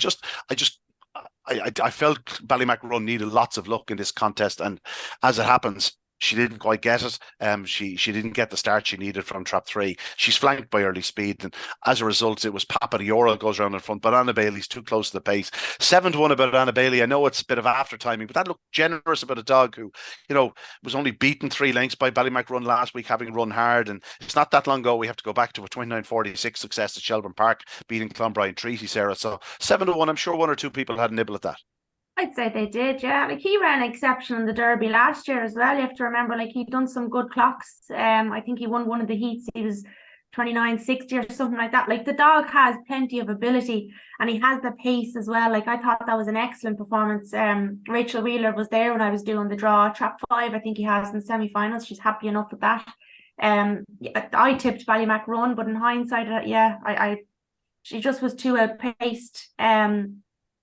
felt Ballymac Run needed lots of luck in this contest, and as it happens, she didn't quite get it. She didn't get the start she needed from trap 3. She's flanked by early speed, and as a result, it was Papa Diora goes around in front, but Anna Bailey's too close to the pace. 7-1 about Anna Bailey. I know it's a bit of after timing, but that looked generous about a dog who, was only beaten 3 lengths by Ballymac Run last week, having run hard. And it's not that long ago. We have to go back to a 29:46 success at Shelbourne Park, beating Clonbrien Treaty, Sarah. So 7-1. I'm sure one or two people had a nibble at that.
I'd say they did, yeah. Like, he ran exceptional in the Derby last year as well. You have to remember, like, he'd done some good clocks. I think he won one of the heats. He was 29:60 or something like that. Like, the dog has plenty of ability, and he has the pace as well. Like, I thought that was an excellent performance. Rachel Wheeler was there when I was doing the draw. Trap 5, I think he has in the semi-finals. She's happy enough with that. I tipped Ballymac Run, but in hindsight, she just was too outpaced.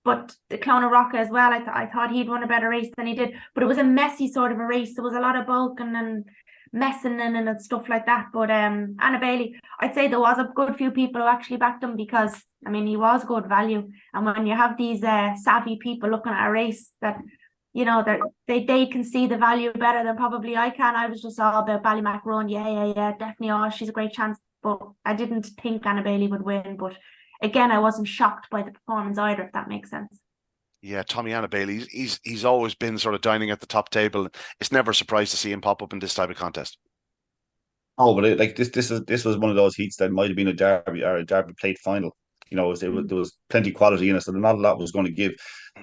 But the Clonarocco as well, I thought he'd run a better race than he did. But it was a messy sort of a race. There was a lot of bulking and messing in and stuff like that. But Anna Bailey, I'd say there was a good few people who actually backed him because, I mean, he was good value. And when you have these savvy people looking at a race that, they can see the value better than probably I can. I was just all about Ballymac Run. Yeah, definitely. Oh, she's a great chance. But I didn't think Anna Bailey would win. But again, I wasn't shocked by the performance either, if that makes sense.
Yeah, Tommy Anna Bailey, he's always been sort of dining at the top table. It's never a surprise to see him pop up in this type of contest.
Oh, but this was one of those heats that might have been a Derby or a Derby plate final. There was plenty of quality in it, so not a lot was going to give.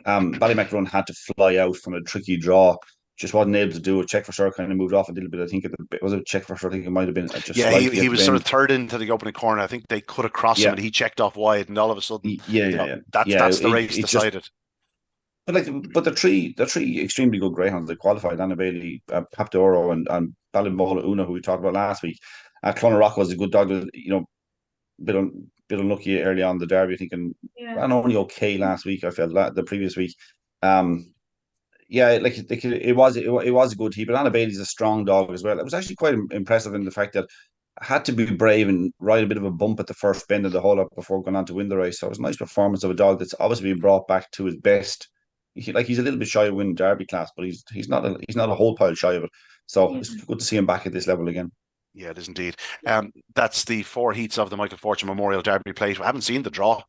Ballymac Run had to fly out from a tricky draw. Just wasn't able to do it. Check for Sure kind of moved off a little bit. I think was it Check for Sure? I think it might have been just
he was sort of third into the opening corner. I think they cut across him, and he checked off wide, and all of a sudden, that's the race decided.
But the three extremely good greyhounds. They qualified: Anna Bailey, Pap Doro, and Ballinmola Una, who we talked about last week. Clonarocco was a good dog. Bit unlucky early on in the Derby, I think, and ran only okay last week. I felt the previous week. It was a good heat, but Anna Bailey's a strong dog as well. It was actually quite impressive in the fact that I had to be brave and ride a bit of a bump at the first bend of the hole up before going on to win the race. So it was a nice performance of a dog that's obviously been brought back to his best. He's a little bit shy of winning Derby class, but he's not a whole pile shy of it. So it's good to see him back at this level again.
Yeah, it is indeed. That's the 4 heats of the Michael Fortune Memorial Derby Plate. I haven't seen the draw.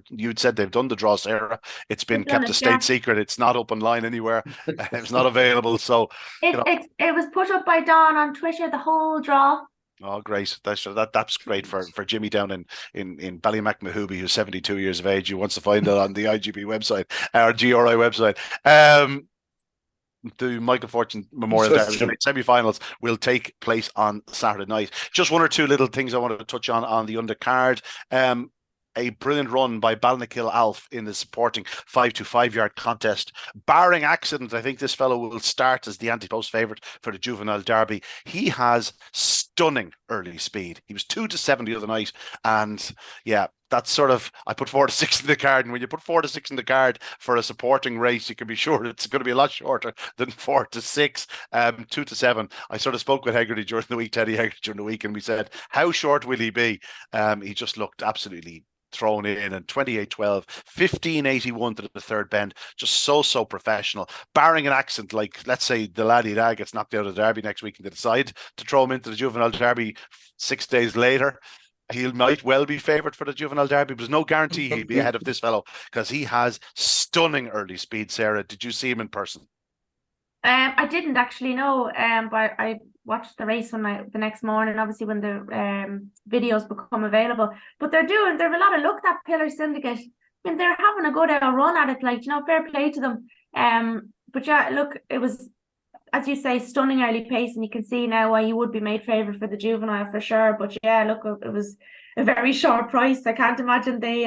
You'd said they've done the draw, Sarah. It's been kept a state secret. It's not up online anywhere. It's not available. So
it was put up by Dawn on Twitter, the whole draw.
Oh, great! That's great for Jimmy down in Ballymac Mahooby, who's 72 years of age, who wants to find it on the IGB website or GRI website. The Michael Fortune Memorial Derby semi-finals will take place on Saturday night. Just one or two little things I wanted to touch on the undercard. A brilliant run by Balnakill Alf in the supporting 5-5 yard contest. Barring accident, I think this fellow will start as the anti-post favourite for the Juvenile Derby. He has stunning early speed. He was 2-7 the other night, and yeah, that's sort of, I put 4-6 in the card, and when you put 4-6 in the card for a supporting race, you can be sure it's going to be a lot shorter than 4-6. 2-7. I sort of spoke with Hegarty during the week, Teddy Hegarty during the week, and we said, how short will he be? He just looked absolutely thrown in, and 28-12, 15-81 to the third bend, just so professional, barring an accident like, let's say, the laddie da gets knocked out of the Derby next week and they decide to throw him into the Juvenile Derby 6 days later. He might well be favoured for the Juvenile Derby, but there's no guarantee he'll be ahead of this fellow, because he has stunning early speed. Sarah, did you see him in person?
I didn't actually know, but I watched the race the next morning, obviously when the videos become available. But they've a lot of luck, that Pillar Syndicate. I mean, they're having a good run at it, like, fair play to them. But yeah, look, it was, as you say, stunning early pace, and you can see now why he would be made favourite for the Juvenile for sure. But yeah, look, it was a very short price. I can't imagine they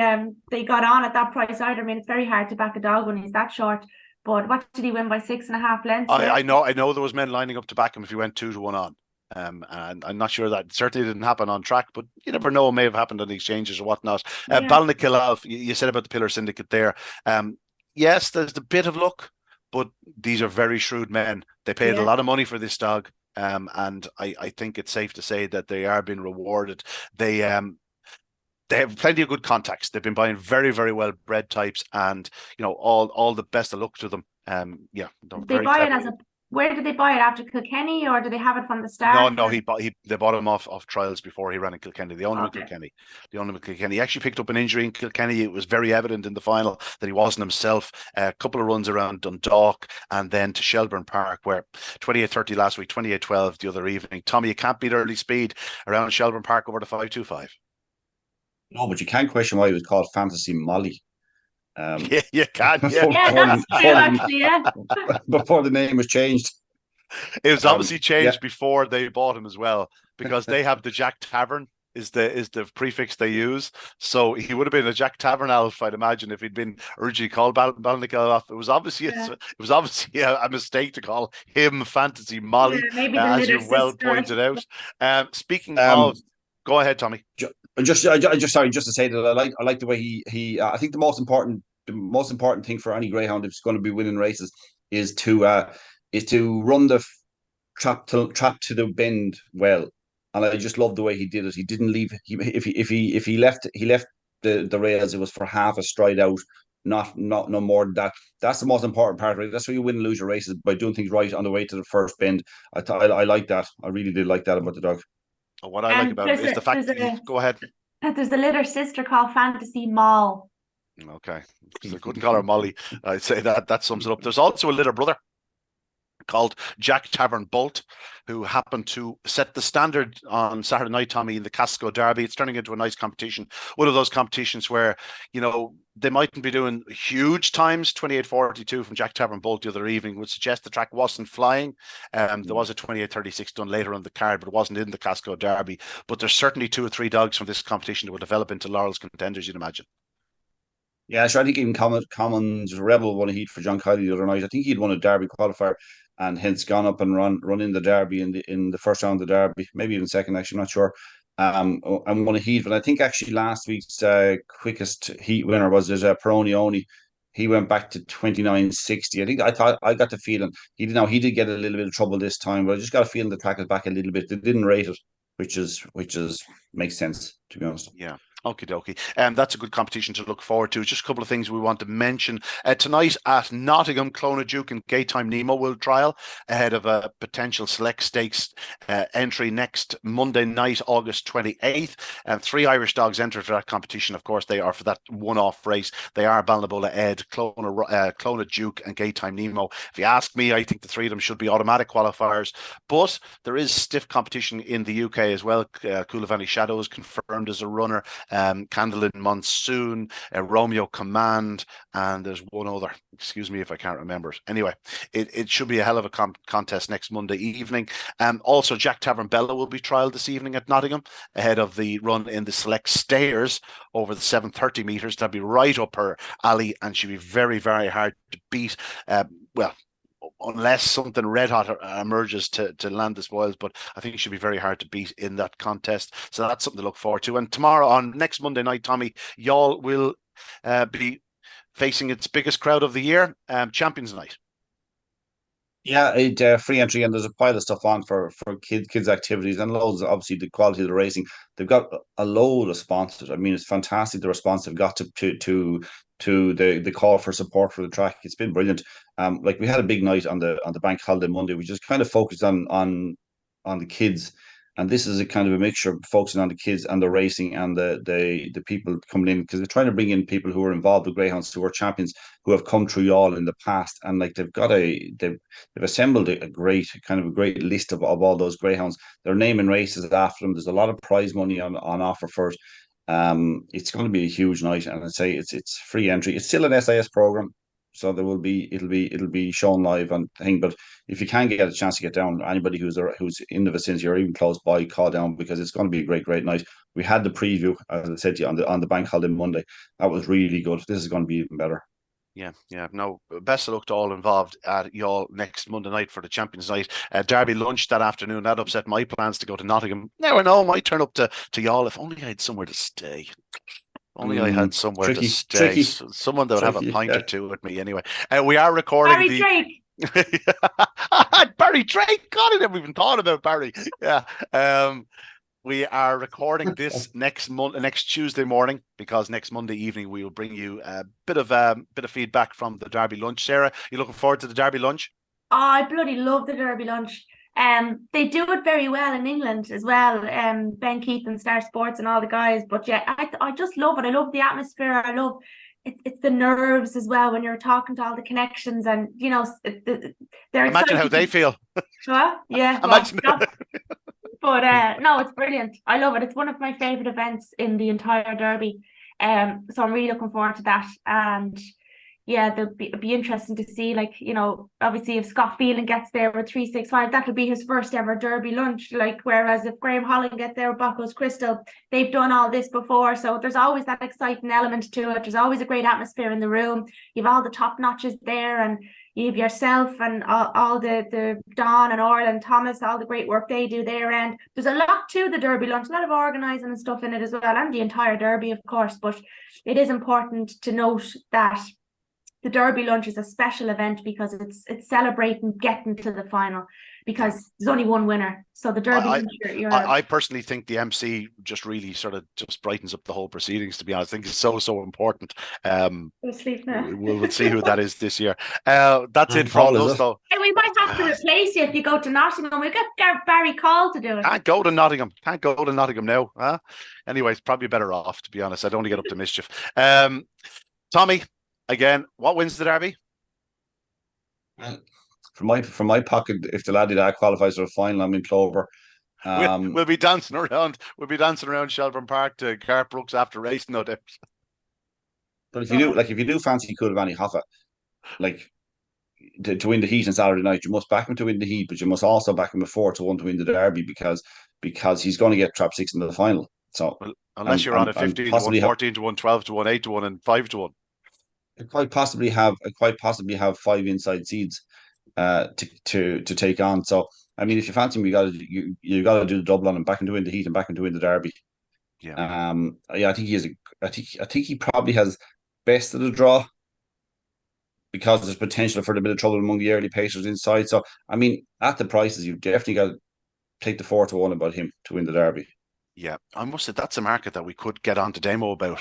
got on at that price either. I mean, it's very hard to back a dog when he's that short. But what did he win by 6.5 lengths?
I know there was men lining up to back him if he went 2-1 on. And I'm not sure that certainly didn't happen on track, but you never know, it may have happened on the exchanges or whatnot. Ballinakillalf, you said about the Pillar Syndicate there. Yes, there's a bit of luck, but these are very shrewd men. They paid a lot of money for this dog, and I think it's safe to say that they are being rewarded. They have plenty of good contacts. They've been buying very, very well bred types, and all the best of luck to them.
They buy it where did they buy it, after Kilkenny, or do they have it from the start?
No, they bought him off trials before he ran in Kilkenny. They owned him in Kilkenny. He actually picked up an injury in Kilkenny. It was very evident in the final that he wasn't himself. A couple of runs around Dundalk and then to Shelbourne Park, where 28-30 last week, 28-12 the other evening. Tommy, you can't beat early speed around Shelbourne Park over the 5.25.
No, but you can't question why it was called Fantasy Molly.
Yeah, you can.
That's true, actually, yeah.
Before the name was changed.
It was obviously changed before they bought him as well, because they have the Jack Tavern is the prefix they use. So he would have been a Jack Tavern Alf, I'd imagine, if he'd been originally called Ballinakillalf. It was obviously a mistake to call him Fantasy Molly, as you well pointed out. Speaking of, go ahead, Tommy.
Just to say that I like the way he I think the most important thing for any greyhound, if it's going to be winning races, is to run the trap to the bend well. And I just love the way he did it. He didn't leave. If he left the rails, it was for half a stride out, not no more than that. That's the most important part, right? That's how you win and lose your races, by doing things right on the way to the first bend. I like that. I really did like that about the dog.
What I like about it is the fact that go ahead.
There's a little sister called Fantasy Mall.
Okay, I couldn't call her Molly. I'd say that sums it up. There's also a little brother called Jack Tavern Bolt, who happened to set the standard on Saturday night, Tommy, in the Casco Derby. It's turning into a nice competition. One of those competitions where, they mightn't be doing huge times. 28:42 from Jack Tavern Bolt the other evening would suggest the track wasn't flying. There was a 28:36 done later on the card, but it wasn't in the Casco Derby. But there's certainly 2 or 3 dogs from this competition that will develop into Laurel's contenders, you'd imagine.
Yeah, sure. I think even Commons Rebel won a heat for John Kiley the other night. I think he'd won a Derby qualifier and hence gone up and run in the Derby in the first round of the Derby, maybe even second, actually, not sure. And won a heat. But I think actually last week's quickest heat winner was Peroni Oni. He went back to 29.60. I got the feeling he did get a little bit of trouble this time, but I just got a feeling the track is back a little bit. They didn't rate it, which makes sense, to be honest.
Yeah. Okie dokie. That's a good competition to look forward to. Just a couple of things we want to mention. Tonight at Nottingham, Clonard Duke and Gaytime Nemo will trial ahead of a potential select stakes entry next Monday night, August 28th. 3 Irish dogs enter for that competition. Of course, they are for that one-off race. They are Balnabola Ed, Clonard Duke and Gaytime Nemo. If you ask me, I think the 3 of them should be automatic qualifiers. But there is stiff competition in the UK as well. Coolavani Shadows confirmed as a runner. Candlein Monsoon, Romeo Command, and there's one other. Excuse me if I can't remember it. Anyway, it should be a hell of a contest next Monday evening. Also, Jack Tavern Bella will be trialled this evening at Nottingham ahead of the run in the select stayers over the 730 metres. That'll be right up her alley, and she'll be very, very hard to beat. unless something red hot emerges to land the spoils. But I think it should be very hard to beat in that contest. So that's something to look forward to. And tomorrow, on next Monday night, Tommy, y'all will be facing its biggest crowd of the year, Champions Night.
Yeah, free entry, and there's a pile of stuff on for kids activities and loads. Obviously, the quality of the racing, they've got a load of sponsors. I mean, it's fantastic the response they've got to the call for support for the track. It's been brilliant. Like we had a big night on the bank holiday Monday. We just kind of focused on the kids, and this is a kind of a mixture of focusing on the kids and the racing and the people coming in, because they're trying to bring in people who are involved with greyhounds, who are champions, who have come through y'all in the past, and like they've assembled a great list of all those greyhounds. They're naming races after them. There's a lot of prize money on offer for it. It's going to be a huge night, and I say it's free entry. It's still an SIS program, so it'll be shown live on thing. But if you can get a chance to get down, anybody who's in the vicinity or even close by, call down, because it's going to be a great night. We had the preview, as I said to you, on the bank holiday Monday. That was really good. This is going to be even better.
Yeah. No, best of luck to all involved at y'all next Monday night for the Champions Night. Derby lunch that afternoon. That upset my plans to go to Nottingham. Now I know I might turn up to y'all if only I had somewhere to stay. Only I had somewhere to stay. Someone that would have a pint or two with me anyway. We are recording
Barry Drake.
Barry Drake. God, I never even thought about Barry. Yeah. We are recording this next Tuesday morning, because next Monday evening we will bring you a bit of feedback from the Derby lunch. Sarah, you looking forward to the Derby lunch?
Oh, I bloody love the Derby lunch. They do it very well in England as well. Ben Keith and Star Sports and all the guys. But yeah, I just love it. I love the atmosphere. I love it's the nerves as well when you're talking to all the connections, and you know they're
imagine how they feel.
What? Yeah.
Imagine.
But no, it's brilliant. I love it. It's one of my favorite events in the entire Derby. So I'm really looking forward to that. And yeah, it'll be interesting to see, like, you know, obviously if Scott Phelan gets there with 365, that would be his first ever Derby lunch. Like, whereas if Graham Holland gets there with Bocco's Crystal, they've done all this before. So there's always that exciting element to it. There's always a great atmosphere in the room. You've all the top notches there, and you have yourself and all the Don and Orla and Thomas, all the great work they do there. And there's a lot to the Derby lunch, a lot of organising and stuff in it as well, and the entire Derby, of course. But it is important to note that the Derby lunch is a special event because it's celebrating getting to the final, because there's only one winner. So the Derby lunch,
I personally think the MC just really sort of just brightens up the whole proceedings, to be honest. I think it's so important. We'll see who that is this year. That's it from us, though.
Hey, we might have to replace you if you go to Nottingham. We'll get Barry Call to do it.
Can't go to Nottingham now. Huh? Anyway, it's probably better off, to be honest. I don't want to get up to mischief. Tommy, again, what wins the Derby?
From my pocket, if the Laddie Da qualifies for the final, I'm in Clover.
We'll be dancing around. We'll be dancing around Shelbourne Park to Garth Brooks after racing, no doubt.
But if you do fancy Kulvani Hoffa, like to win the heat on Saturday night, you must back him to win the heat, but you must also back him a 4-1 to win the Derby, because he's going to get trap 6 into the final. So
unless you're on a 15-1, 14-1, 12-1, 8-1, and 5-1.
I quite possibly have 5 inside seeds to take on. So I mean, if you fancy him, you got to do the double on him, back into win the heat and back into win the Derby.
Yeah.
I think he probably has best of the draw, because there's potential for a bit of trouble among the early pacers inside. So I mean, at the prices, you've definitely got to take the 4-1 about him to win the Derby.
Yeah, I must say that's a market that we could get on to demo about.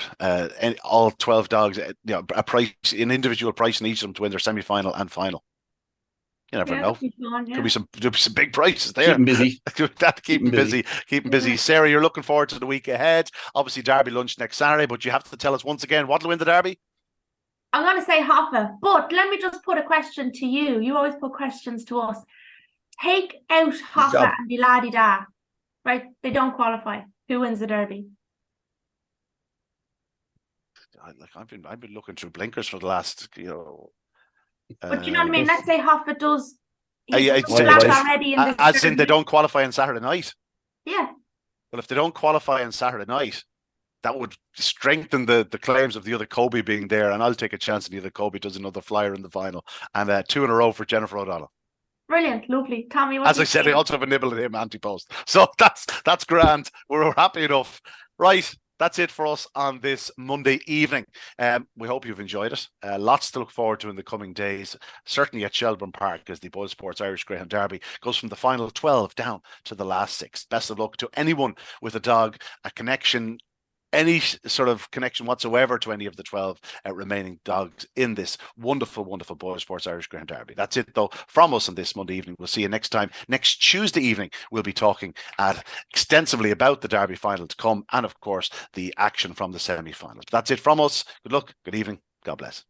All 12 dogs, a price, an individual price in each of them to win their semi-final and final. You never know. There'll be some big prices there.
Keep him busy.
Keep him busy. Keep him busy. Sarah, you're looking forward to the week ahead. Obviously, Derby lunch next Saturday, but you have to tell us once again what'll win the Derby.
I'm going to say Hoffa, but let me just put a question to you. You always put questions to us. Take out Hoffa and the Laddie Da. Right, they don't qualify. Who wins the Derby?
I've been looking through blinkers for the last,
But you know what I mean. Let's say Hoffa does.
Already in as in they don't qualify on Saturday night.
Yeah.
Well, if they don't qualify on Saturday night, that would strengthen the claims of the other Kobe being there, and I'll take a chance on the other Kobe does another flyer in the final, and 2 in a row for Jennifer O'Donnell.
Brilliant, lovely. Tommy, what
As I said, I also have a nibble at him anti-post. So that's grand. We're happy enough. Right, that's it for us on this Monday evening. We hope you've enjoyed it. Lots to look forward to in the coming days, certainly at Shelbourne Park, as the Buzz Sports Irish Greyhound Derby goes from the final 12 down to the last 6. Best of luck to anyone with a dog, a connection, any sort of connection whatsoever to any of the 12 remaining dogs in this wonderful, wonderful Buzz Sports Irish Greyhound Derby. That's it, though, from us on this Monday evening. We'll see you next time. Next Tuesday evening, we'll be talking extensively about the Derby final to come and, of course, the action from the semi-finals. That's it from us. Good luck, good evening, God bless.